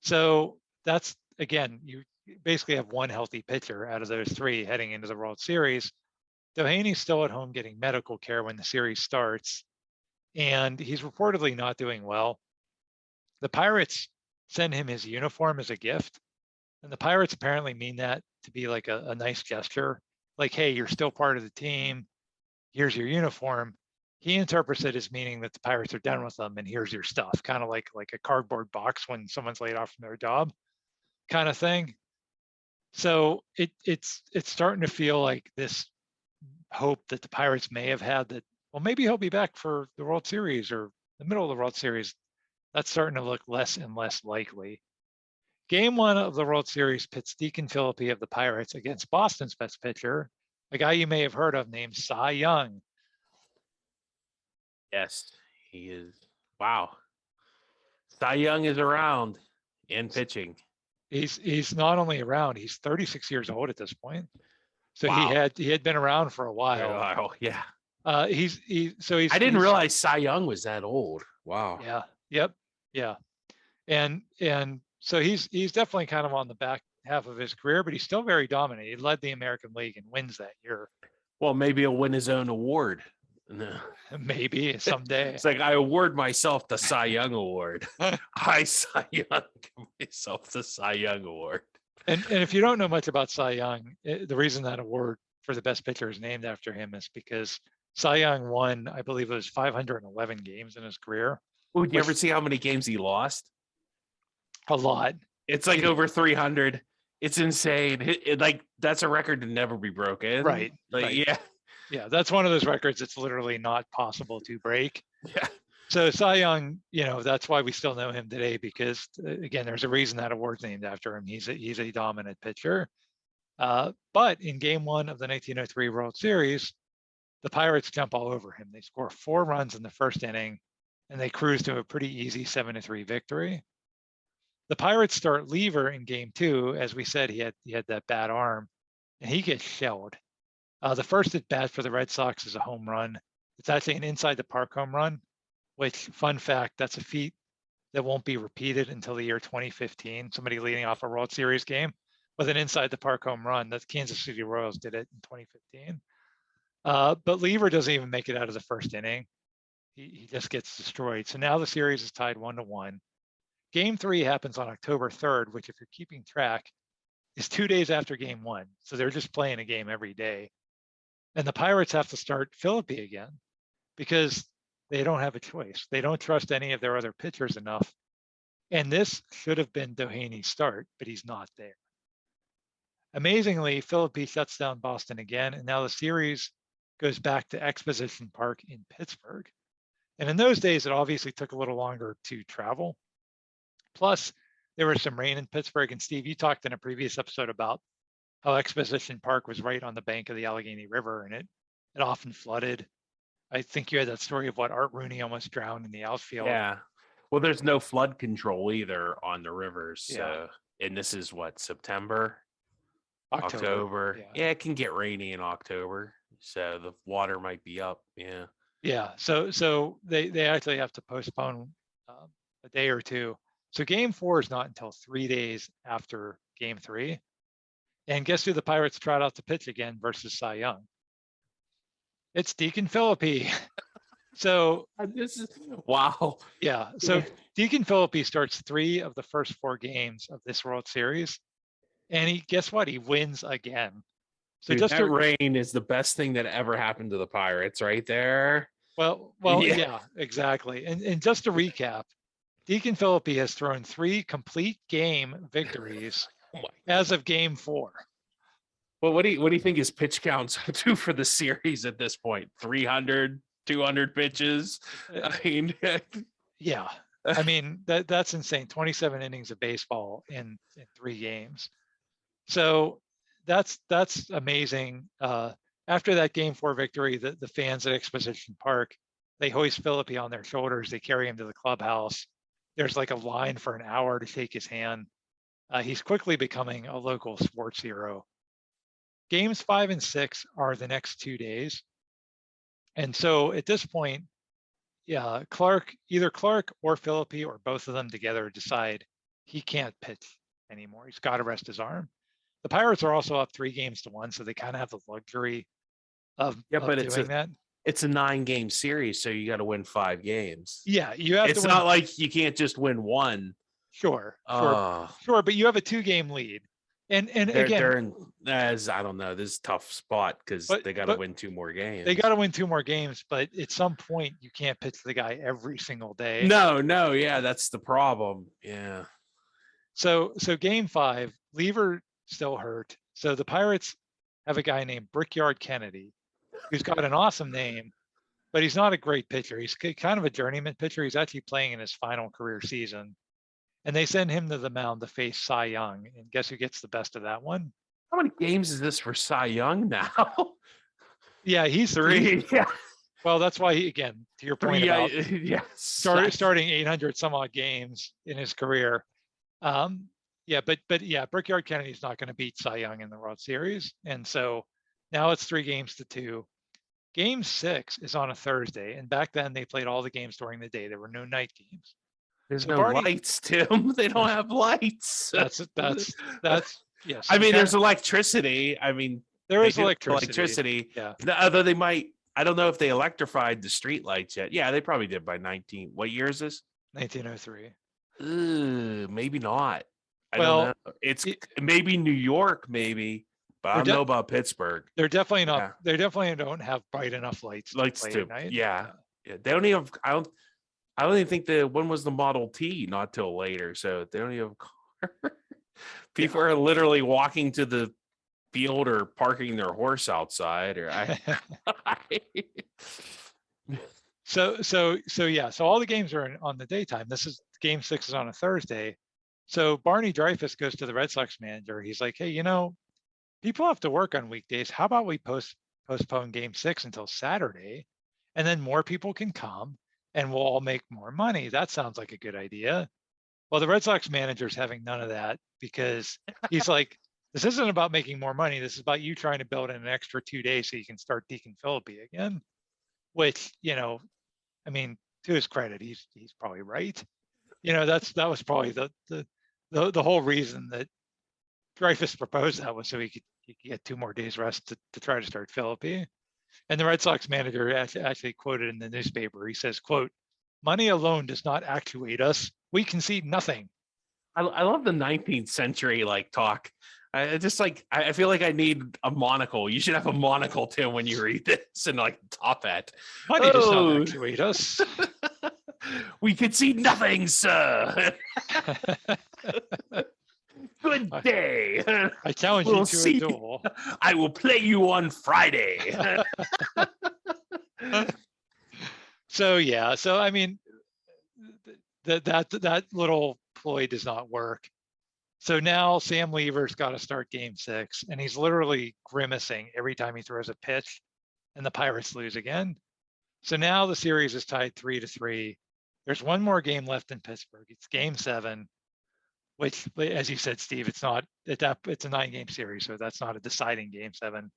So that's, again, you basically have one healthy pitcher out of those 3 heading into the World Series. Doheny's still at home getting medical care when the series starts. and he's reportedly not doing well. The Pirates send him his uniform as a gift, and the Pirates apparently mean that to be like a nice gesture, like, hey, you're still part of the team. Here's your uniform. He interprets it as meaning that the Pirates are done with them and here's your stuff, kind of like a cardboard box when someone's laid off from their job, kind of thing. So it's starting to feel like this hope that the Pirates may have had that, well, maybe he'll be back for the World Series or the middle of the World Series. That's starting to look less and less likely. Game 1 of the World Series pits Deacon Phillippe of the Pirates against Boston's best pitcher, a guy you may have heard of named Cy Young. Yes, he is. Wow. Cy Young is around and pitching. He's not only around, he's 36 years old at this point. So Wow. he had been around for a while. Wow. Yeah. I didn't realize Cy Young was that old. Wow. Yeah. Yep. Yeah. And so he's definitely kind of on the back half of his career, but he's still very dominant. He led the American League and wins that year. Well, maybe he'll win his own award. No. Maybe someday. It's like I award myself the Cy Young Award. I Cy Young give myself the Cy Young Award. And if you don't know much about Cy Young, the reason that award for the best pitcher is named after him is because Cy Young won, I believe it was 511 games in his career. Would you ever see how many games he lost? A lot. It's like over 300. It's insane. Like that's a record to never be broken. Right. Like, right. yeah. Yeah, that's one of those records that's literally not possible to break. Yeah. So Cy Young, that's why we still know him today, because again, there's a reason that award's named after him. He's a dominant pitcher. But in Game 1 of the 1903 World Series, the Pirates jump all over him. They score 4 runs in the first inning, and they cruise to a pretty easy 7-3 victory. The Pirates start Lever in Game 2. As we said, he had that bad arm, and he gets shelled. The first at bat for the Red Sox is a home run. It's actually an inside the park home run, which, fun fact, that's a feat that won't be repeated until the year 2015. Somebody leading off a World Series game with an inside the park home run. That's Kansas City Royals did it in 2015. But Lever doesn't even make it out of the first inning. He just gets destroyed. So now the series is tied 1-1. Game 3 happens on October 3rd, which, if you're keeping track, is 2 days after Game 1. So they're just playing a game every day. And the Pirates have to start Phillippe again because they don't have a choice. They don't trust any of their other pitchers enough. And this should have been Dohany's start, but he's not there. Amazingly, Phillippe shuts down Boston again, and now the series goes back to Exposition Park in Pittsburgh. And in those days, it obviously took a little longer to travel. Plus, there was some rain in Pittsburgh. And Steve, you talked in a previous episode about how Exposition Park was right on the bank of the Allegheny River, and it often flooded. I think you had that story of what Art Rooney almost drowned in the outfield. Yeah. Well, there's no flood control either on the rivers. Yeah. And this is what, September? October. Yeah, it can get rainy in October. So the water might be up. Yeah. Yeah. So they actually have to postpone a day or two. So Game 4 is not until 3 days after Game 3. And guess who the Pirates trot out to pitch again versus Cy Young? It's Deacon Phillippe. So this is wow. Yeah. So Deacon Phillippe starts 3 of the first 4 games of this World Series. And guess what? He wins again. So Dude, just that rain is the best thing that ever happened to the Pirates right there. Well, yeah, exactly. And just to recap, Deacon Phillippe has thrown 3 complete game victories as of Game 4. Well, what do you think his pitch counts do for the series at this point? 300, 200 pitches? I mean, yeah. I mean, that's insane. 27 innings of baseball in 3 games. So that's amazing. After that Game 4 victory, the fans at Exposition Park, they hoist Phillippe on their shoulders. They carry him to the clubhouse. There's like a line for an hour to shake his hand. He's quickly becoming a local sports hero. Games 5 and 6 are the next 2 days. And so at this point, yeah, either Clark or Phillippe or both of them together decide he can't pitch anymore. He's got to rest his arm. The Pirates are also up 3-1, so they kind of have the luxury of doing that. it's a 9-game series, so you got to win 5 games. Yeah, you have to It's win. not like you can't just win one. Sure, Oh, sure, but you have a 2-game lead. And again, they're in as I don't know, this is a tough spot because but they got to but win 2 more games. they got to win 2 more games, but at some point you can't pitch the guy every single day. No, yeah, that's the problem. Yeah. So game 5, Lever still hurt. So the Pirates have a guy named Brickyard Kennedy, who's got an awesome name, but he's not a great pitcher. He's kind of a journeyman pitcher. He's actually playing in his final career season. And they send him to the mound to face Cy Young. And guess who gets the best of that one? How many games is this for Cy Young now? Yeah, he's 3. Yeah. Well, that's why he, again, to your point about starting 800 some odd games in his career. Yeah, but yeah, Brickyard Kennedy's not going to beat Cy Young in the World Series. And so now it's 3 games to 2. Game 6 is on a Thursday. And back then they played all the games during the day. There were no night games. There's So no Barney- lights, Tim. They don't have lights. That's yes. I mean, you there's can- electricity. I mean, there they is do have electricity. Yeah. Although they might, I don't know if they electrified the street lights yet. Yeah, they probably did by 19. What year is this? 1903. Maybe not. I Well, don't know. It's maybe New York, maybe, but I don't know about Pittsburgh. They're definitely not. Yeah. They definitely don't have bright enough lights. Lights play too. at night. Yeah. Yeah. They don't even have, I don't even think when was the Model T? Not till later. So they don't even have a car. People are literally walking to the field or parking their horse outside or So yeah. So all the games are on the daytime. Game 6 is on a Thursday. So Barney Dreyfuss goes to the Red Sox manager. He's like, hey, people have to work on weekdays. How about we postpone game 6 until Saturday, and then more people can come and we'll all make more money. That sounds like a good idea. Well, the Red Sox manager's having none of that because he's like, this isn't about making more money. This is about you trying to build in an extra 2 days so you can start Deacon Phillippe again, which, I mean, to his credit, he's probably right. That was probably the whole reason that Dreyfuss proposed that was so he could get 2 more days rest to try to start Phillippe. And the Red Sox manager actually quoted in the newspaper. He says, quote, money alone does not actuate us. We concede nothing. I love the 19th century talk. I feel like I need a monocle. You should have a monocle, Tim, when you read this and top hat. Money does not actuate us. We concede nothing, sir. Good day. I challenge you to a duel. I will play you on Friday. So yeah, so I mean, that little ploy does not work. So now Sam Lever's got to start game 6, and he's literally grimacing every time he throws a pitch, and the Pirates lose again. So now the series is tied 3-3. There's one more game left in Pittsburgh. It's game 7, which, as you said, Steve, it's not it's a 9-game series, so that's not a deciding game 7.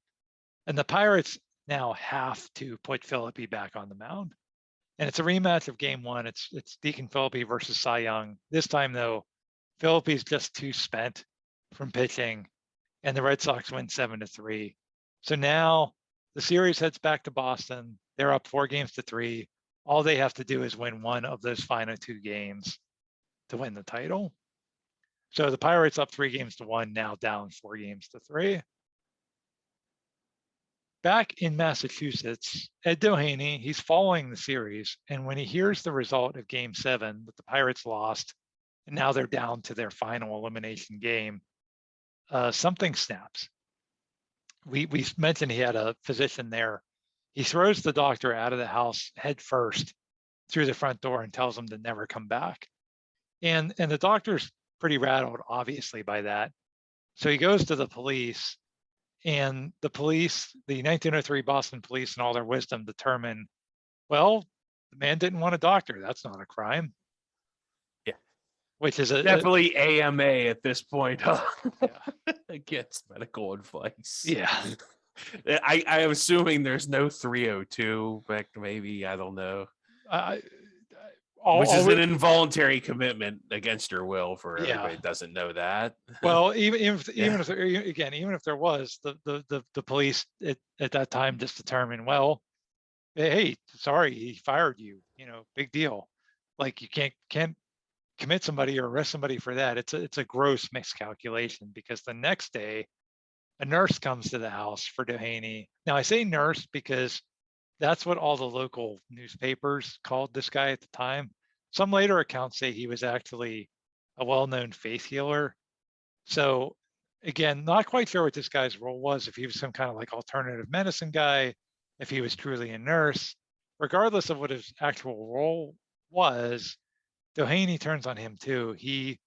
And the Pirates now have to put Phillippe back on the mound. And it's a rematch of game 1. It's Deacon Phillippe versus Cy Young. This time, though, Phillippe's just too spent from pitching, and the Red Sox win 7-3. So now the series heads back to Boston. They're up 4-3. All they have to do is win one of those final 2 games to win the title. So the Pirates up 3-1, now down 4-3. Back in Massachusetts, Ed Doheny, he's following the series. And when he hears the result of game 7, that the Pirates lost, and now they're down to their final elimination game, something snaps. We mentioned he had a physician there. He throws the doctor out of the house head first through the front door and tells him to never come back. And the doctor's pretty rattled, obviously, by that. So he goes to the police, and the police, the 1903 Boston police, in all their wisdom, determine, well, the man didn't want a doctor. That's not a crime. Yeah. Which is definitely AMA at this point, huh? Yeah. Against medical advice. Yeah. I'm assuming there's no 302, but maybe, I don't know. Which is an involuntary commitment against your will for everybody that doesn't know that. Well, even if there was, the police at that time just determined, well, Hey, sorry, he fired you, big deal. Like you can't commit somebody or arrest somebody for that. It's a gross miscalculation because the next day a nurse comes to the house for Doheny. Now I say nurse because that's what all the local newspapers called this guy at the time. Some later accounts say he was actually a well-known faith healer. So again, not quite sure what this guy's role was, if he was some kind of like alternative medicine guy, if he was truly a nurse. Regardless of what his actual role was, Doheny turns on him too. He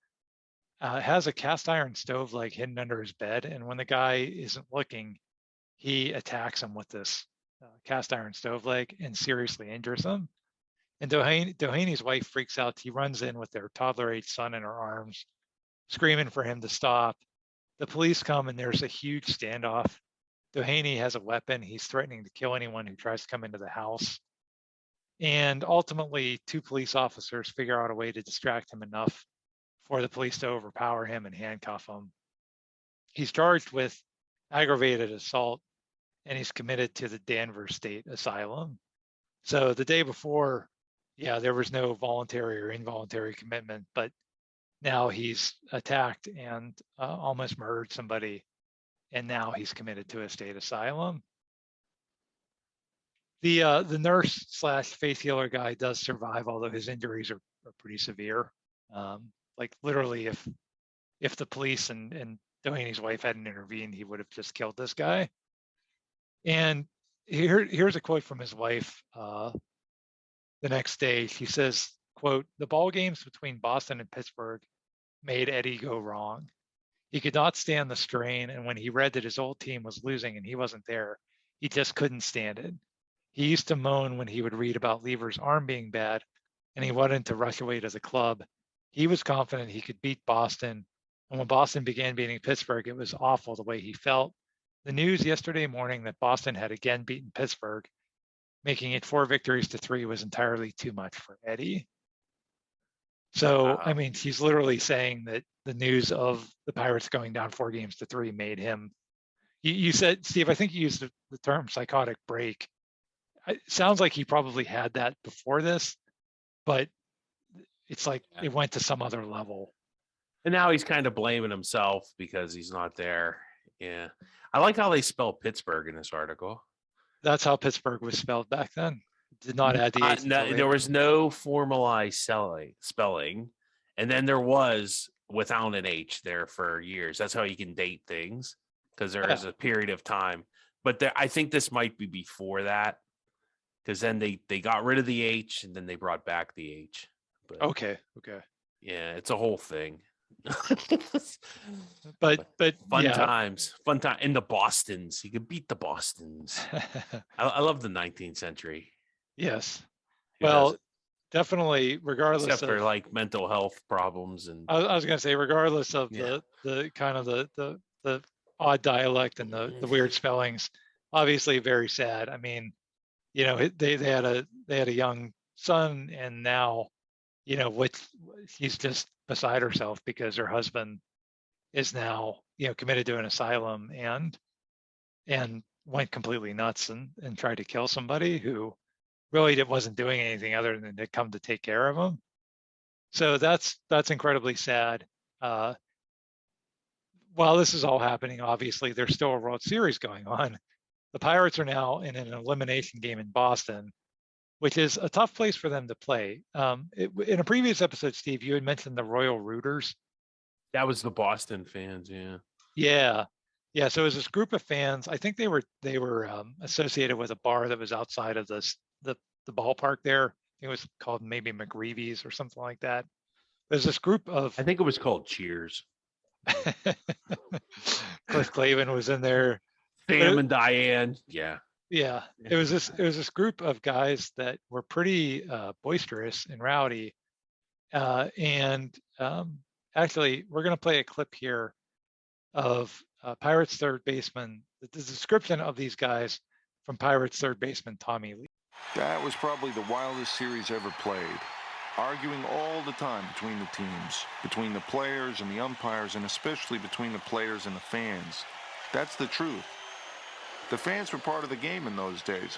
has a cast iron stove like hidden under his bed, and when the guy isn't looking, he attacks him with this cast iron stove leg and seriously injures him. And Doheny's wife freaks out. He runs in with their toddler-age son in her arms, screaming for him to stop. The police come and there's a huge standoff. Doheny has a weapon. He's threatening to kill anyone who tries to come into the house. And ultimately, two police officers figure out a way to distract him enough for the police to overpower him and handcuff him. He's charged with aggravated assault and he's committed to the Danvers State Asylum. So the day before, yeah, there was no voluntary or involuntary commitment, but now he's attacked and almost murdered somebody, and now he's committed to a state asylum. The nurse slash faith healer guy does survive, although his injuries are pretty severe. Like literally, if the police and Doheny's wife hadn't intervened, he would have just killed this guy. And here's a quote from his wife. The next day, she says, "quote The ball games between Boston and Pittsburgh made Eddie go wrong. He could not stand the strain, and when he read that his old team was losing and he wasn't there, he just couldn't stand it. He used to moan when he would read about Lever's arm being bad, and he wanted to rush away to the club. He was confident he could beat Boston, and when Boston began beating Pittsburgh, it was awful the way he felt. The news yesterday morning that Boston had again beaten Pittsburgh, making it 4 victories to 3, was entirely too much for Eddie." So, I mean, she's literally saying that the news of the Pirates going down 4 games to 3 made him. You said, Steve, I think you used the term psychotic break. It sounds like he probably had that before this, but it's like it went to some other level. And now he's kind of blaming himself because he's not there. Yeah. I like how they spell Pittsburgh in this article. That's how Pittsburgh was spelled back then. Did not add the H. No, there was no formalized spelling. And then there was without an H there for years. That's how you can date things, because there is a period of time. But I think this might be before that, because then they got rid of the H and then they brought back the H. But, okay. Yeah, it's a whole thing. but fun yeah. times, in the Bostons. He could beat the Bostons. I love the 19th century. Yes. Well, definitely, regardless except for of like mental health problems. And I was going to say, regardless of the kind of the odd dialect and the weird spellings, obviously very sad. I mean, they had a young son, and now, she's just beside herself because her husband is now, committed to an asylum and went completely nuts and tried to kill somebody who really wasn't doing anything other than to come to take care of him. So that's incredibly sad. While this is all happening, obviously there's still a World Series going on. The Pirates are now in an elimination game in Boston, which is a tough place for them to play. In a previous episode, Steve, you had mentioned the Royal Rooters. That was the Boston fans, Yeah. So it was this group of fans. I think they were associated with a bar that was outside of the ballpark there. It was called maybe McGreevy's or something like that. There's this group of. I think it was called Cheers. Cliff Clavin was in there. Sam and Diane. Yeah. Yeah. It was this group of guys that were pretty boisterous and rowdy. Actually, we're going to play a clip here of Pirates third baseman, the description of these guys from Pirates third baseman Tommy Lee. That was probably the wildest series ever played. Arguing all the time between the teams, between the players and the umpires, and especially between the players and the fans. That's the truth. The fans were part of the game in those days.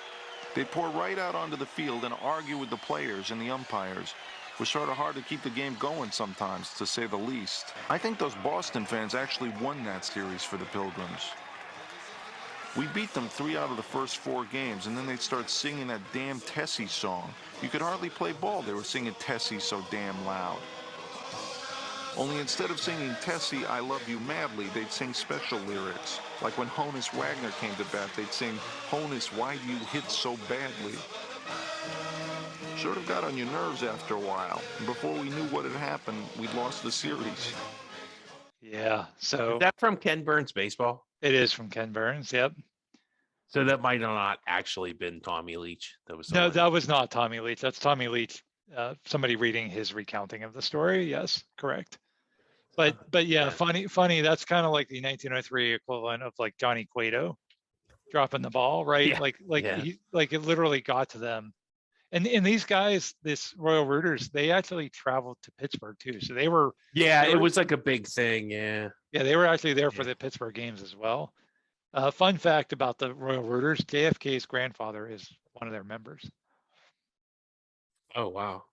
They'd pour right out onto the field and argue with the players and the umpires. It was sort of hard to keep the game going sometimes, to say the least. I think those Boston fans actually won that series for the Pilgrims. We beat them 3 out of the first 4 games, and then they'd start singing that damn Tessie song. You could hardly play ball. They were singing Tessie so damn loud. Only instead of singing Tessie, I love you madly, they'd sing special lyrics. Like when Honus Wagner came to bat, they'd sing, Honus, why do you hit so badly? Sort of got on your nerves after a while. And before we knew what had happened, we'd lost the series. Yeah. So Is that from Ken Burns baseball? it is from Ken Burns. Yep. So that might not actually been Tommy Leach. That was No, someone- that was not Tommy Leach. That's Tommy Leach. Somebody reading his recounting of the story. Yes, correct. But yeah, funny. That's kind of like the 1903 equivalent of like Johnny Cueto dropping the ball, right? Yeah, yeah. Like it literally got to them. And these guys, this Royal Rooters, they actually traveled to Pittsburgh too. So they were it was like a big thing. Yeah. they were actually there for Yeah. the Pittsburgh games as well. Fun fact about the Royal Rooters, JFK's grandfather is one of their members. Oh, wow.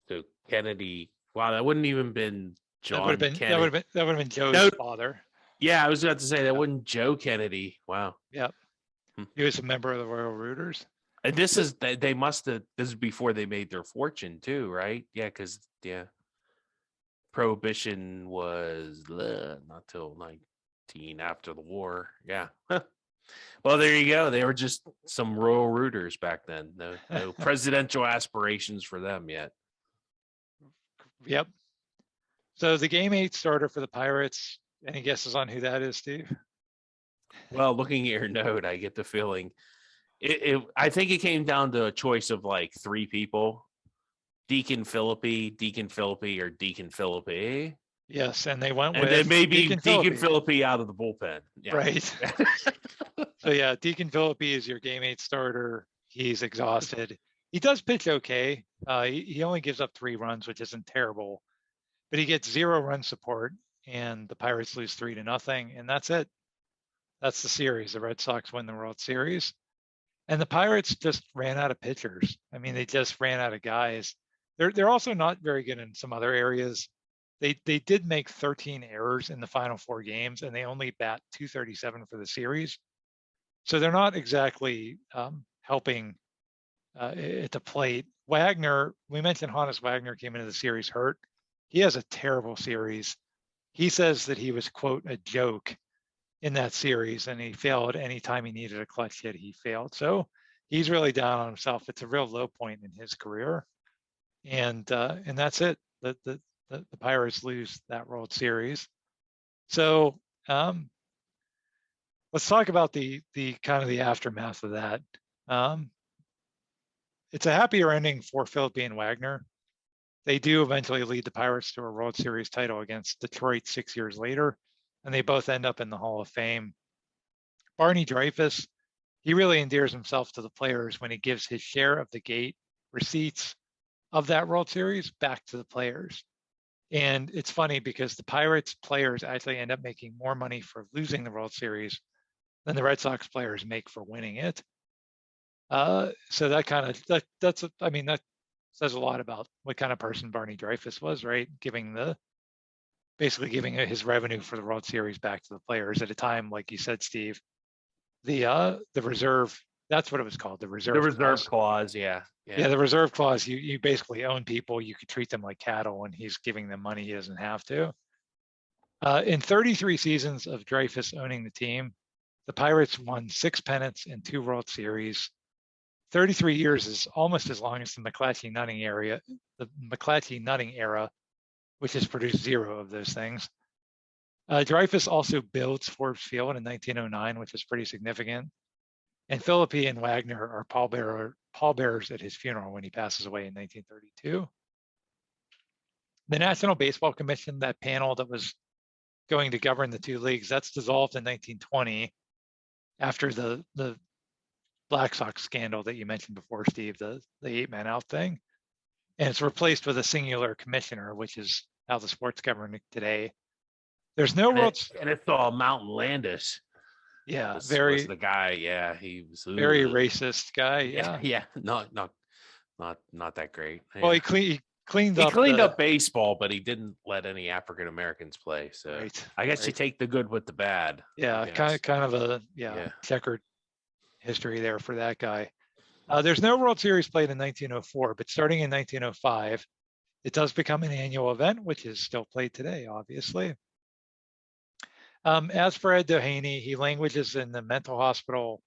So Kennedy, wow, that wouldn't even been John That Kennedy. would have been Joe's No. father. Yeah, I was about to say that wasn't Joe Kennedy. Wow. He was a member of the Royal Rooters. And this is they must have this is before they made their fortune too, right? Yeah, because Prohibition was not till 19 after the war. Yeah. Well, there you go. They were just some Royal Rooters back then. No presidential aspirations for them yet. Yep. So the game 8 starter for the Pirates. Any guesses on who that is, Steve? Well, looking at your note, I get the feeling I think it came down to a choice of like 3 people: Deacon Philippi, or Deacon Philippi. Yes, and they went And with then maybe Deacon Deacon Philippi. Philippi out of the bullpen. Yeah. Right. So yeah, Deacon Philippi is your game 8 starter. He's exhausted. He does pitch okay. He only gives up 3 runs, which isn't terrible, but he gets 0 run support, and the Pirates lose 3-0, and that's it. That's the series. The Red Sox win the World Series, and the Pirates just ran out of pitchers. I mean, they just ran out of guys. They're also not very good in some other areas. They did make 13 errors in the final 4 games, and they only bat .237 for the series. So they're not exactly helping at the plate. Wagner, we mentioned Honus Wagner came into the series hurt. He has a terrible series. He says that he was, quote, a joke in that series, and he failed anytime he needed a clutch hit, he failed. So he's really down on himself. It's a real low point in his career. And that's it. The Pirates lose that World Series. So let's talk about the kind of the aftermath of that. It's a happier ending for Philippi and Wagner. They do eventually lead the Pirates to a World Series title against Detroit 6 years later, and they both end up in the Hall of Fame. Barney Dreyfuss, he really endears himself to the players when he gives his share of the gate receipts of that World Series back to the players. And it's funny because the Pirates players actually end up making more money for losing the World Series than the Red Sox players make for winning it. So that kind of that says a lot about what kind of person Barney Dreyfuss was, right? Basically giving his revenue for the World Series back to the players at a time, like you said, Steve. The reserve, that's what it was called, the reserve clause. Yeah. The reserve clause. You basically own people. You could treat them like cattle, and he's giving them money he doesn't have to. In 33 seasons of Dreyfuss owning the team, the Pirates won 6 pennants and 2 World Series. 33 years is almost as long as the McClatchy-Nutting era, which has produced 0 of those things. Dreyfuss also builds Forbes Field in 1909, which is pretty significant. And Philippi and Wagner are pallbearers at his funeral when he passes away in 1932. The National Baseball Commission, that panel that was going to govern the 2 leagues, that's dissolved in 1920 after the Black Sox scandal that you mentioned before, Steve, the 8-man out thing. And it's replaced with a singular commissioner, which is how the sport's governed today. There's no and it's all Mountain Landis. Yeah, was very, the guy. Yeah, he was very ugh. racist guy. Yeah, Yeah. yeah, not that great. Well, Yeah. he cleaned He up cleaned the up baseball, but he didn't let any African Americans play. So right, I guess you right. take the good with the bad, I Yeah, guess. kind of a Yeah. checkered history there for that guy. There's no World Series played in 1904, but starting in 1905, it does become an annual event, which is still played today, obviously. As for Ed Doheny, he languages in the mental hospital,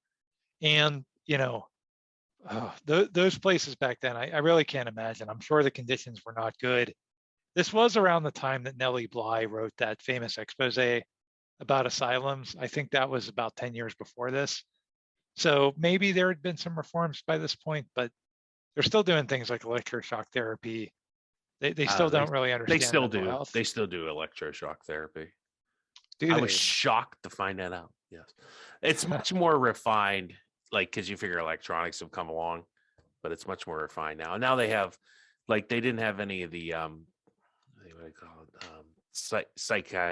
and those places back then, I really can't imagine. I'm sure the conditions were not good. This was around the time that Nellie Bly wrote that famous expose about asylums. I think that was about 10 years before this. So maybe there had been some reforms by this point, but they're still doing things like electroshock therapy. They still They don't really understand mental health. they still do electroshock therapy. Do I was they? shocked to find that out. Yes. It's much more refined, like because you figure electronics have come along, but it's much more refined now. Now they have like they didn't have any of the what do you call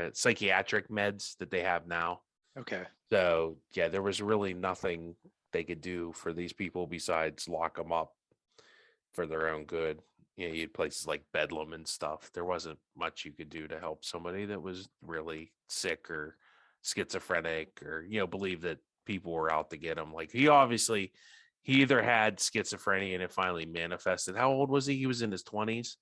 it? Psychiatric meds that they have now. Okay. So yeah, there was really nothing they could do for these people besides lock them up for their own good. You know, you had places like Bedlam and stuff. There wasn't much you could do to help somebody that was really sick or schizophrenic or, believe that people were out to get him. Like he either had schizophrenia and it finally manifested. How old was he? He was in his 20s.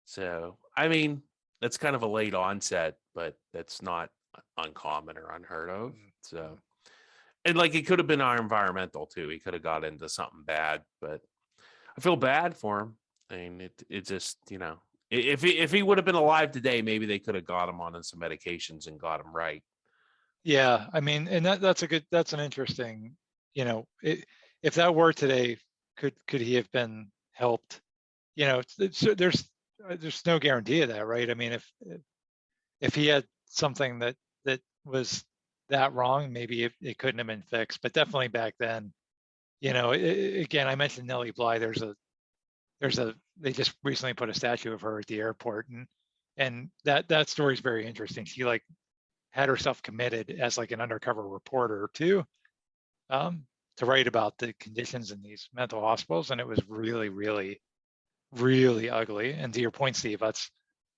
So, I mean, that's kind of a late onset, but that's not uncommon or unheard of. So, and like it could have been our environmental too. He could have got into something bad, but I feel bad for him. I mean, it just, if he would have been alive today, maybe they could have got him on some medications and got him right. Yeah, I mean, and that's an interesting, if that were today, could he have been helped? There's no guarantee of that, right? I mean, if he had something that was that wrong, maybe it couldn't have been fixed. But definitely back then, again, I mentioned Nellie Bly. They just recently put a statue of her at the airport, and that story is very interesting. She like had herself committed as like an undercover reporter to write about the conditions in these mental hospitals, and it was really, really, really ugly. And to your point, Steve, that's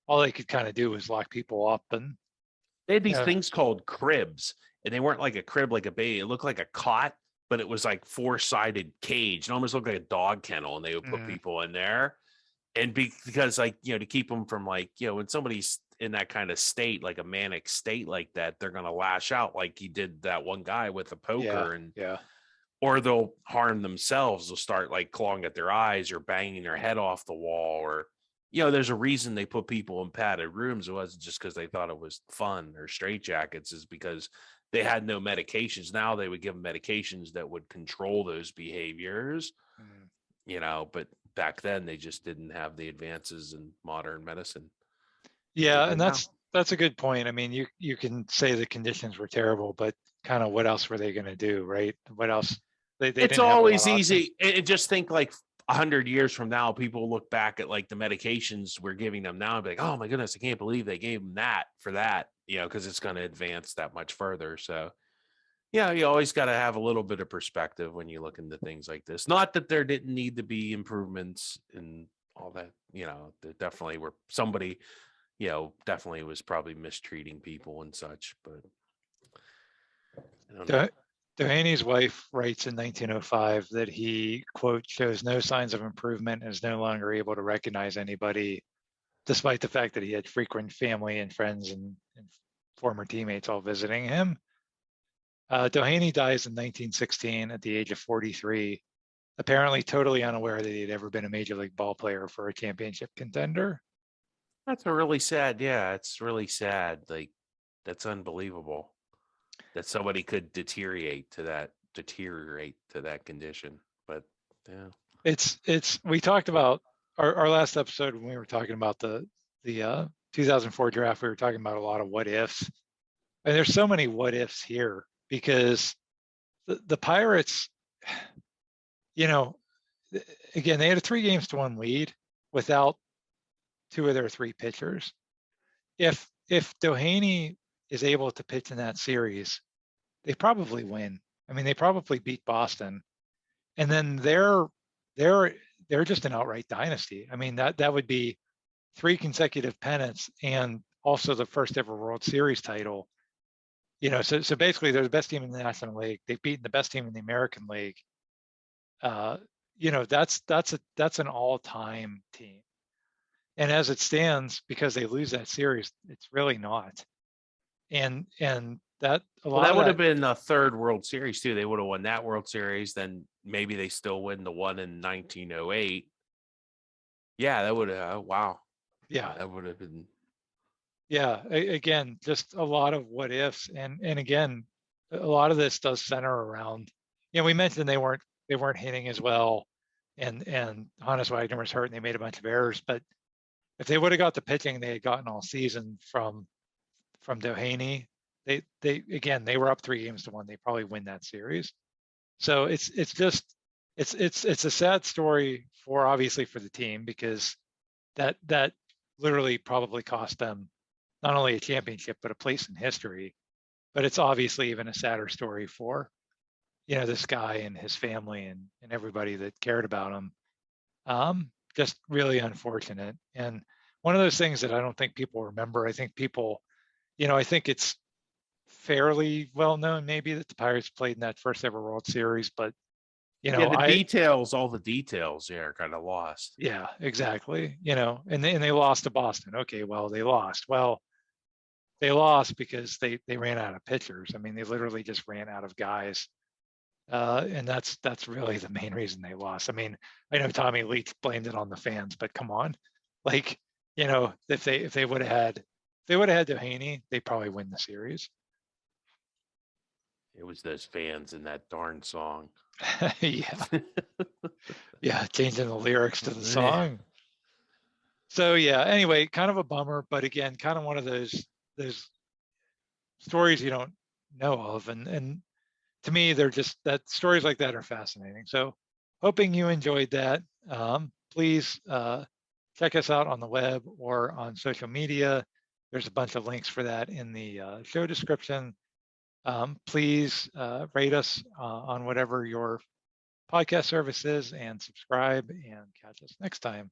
all they could kind of do was lock people up. And they had these things called cribs, and they weren't like a crib like a baby. It looked like a cot, but it was like 4-sided cage. It almost looked like a dog kennel, and they would put people in there. And because like, to keep them from like, when somebody's in that kind of state, like a manic state like that, they're going to lash out like he did that one guy with a poker or they'll harm themselves. They'll start like clawing at their eyes or banging their head off the wall or, there's a reason they put people in padded rooms. It wasn't just because they thought it was fun or straitjackets, is because they had no medications. Now they would give them medications that would control those behaviors, but back then they just didn't have the advances in modern medicine. Yeah, and that's a good point. I mean, you can say the conditions were terrible, but kind of what else were they going to do, right? What else? It's always easy. And just think like 100 years from now, people look back at like the medications we're giving them now and be like, oh my goodness, I can't believe they gave them that for that, because it's going to advance that much further. So yeah, you always got to have a little bit of perspective when you look into things like this. Not that there didn't need to be improvements and all that, there definitely were somebody, definitely was probably mistreating people and such, but I don't know. Doheny's wife writes in 1905 that he, quote, shows no signs of improvement and is no longer able to recognize anybody, despite the fact that he had frequent family and friends and former teammates all visiting him. Doheny dies in 1916 at the age of 43, apparently totally unaware that he'd ever been a major league ball player for a championship contender. That's it's really sad. Like, that's unbelievable that somebody could deteriorate to that condition. But yeah, we talked about our last episode when we were talking about the 2004 draft. We were talking about a lot of what ifs, and there's so many what ifs here because the Pirates, again, they had a 3-1 lead without 2 of their 3 pitchers. If Doheny is able to pitch in that series, they probably win. I mean, they probably beat Boston, and then they're just an outright dynasty. I mean, that would be 3 consecutive pennants and also the first ever World Series title. So basically they're the best team in the National League. They've beaten the best team in the American League. That's an all-time team. And as it stands, because they lose that series, it's really not. And that a Well, lot that of would that, have been a third World Series too. They would have won that World Series. Then maybe they still win the one in 1908. Yeah, that would have. Wow. yeah, That would have been. yeah. Again, just a lot of what ifs, and again, a lot of this does center around. We mentioned they weren't hitting as well, and Hannes Wagner was hurt, and they made a bunch of errors. But if they would have got the pitching they had gotten all season from Doheny, they again, they were up 3-1. They probably win that series. So it's a sad story for obviously for the team, because that literally probably cost them not only a championship but a place in history. But it's obviously even a sadder story for this guy and his family and everybody that cared about him. Just really unfortunate, and one of those things that I don't think people remember. I think people, I think it's fairly well known maybe that the Pirates played in that first ever World Series, but Yeah, the I details, all the details, are kind of lost. yeah, exactly. And they lost to Boston. Okay, well, they lost. Well, they lost because they ran out of pitchers. I mean, they literally just ran out of guys. And that's really the main reason they lost. I mean, I know Tommy Leach blamed it on the fans, but come on. Like, if they would have had Doheny, they probably win the series. It was those fans in that darn song. Yeah. Yeah, changing the lyrics to the Yeah. song. So yeah, anyway, kind of a bummer, but again, kind of one of those stories you don't know of. And to me, they're just that stories like that are fascinating. So hoping you enjoyed that. Please check us out on the web or on social media. There's a bunch of links for that in the show description. Please rate us on whatever your podcast service is and subscribe, and catch us next time.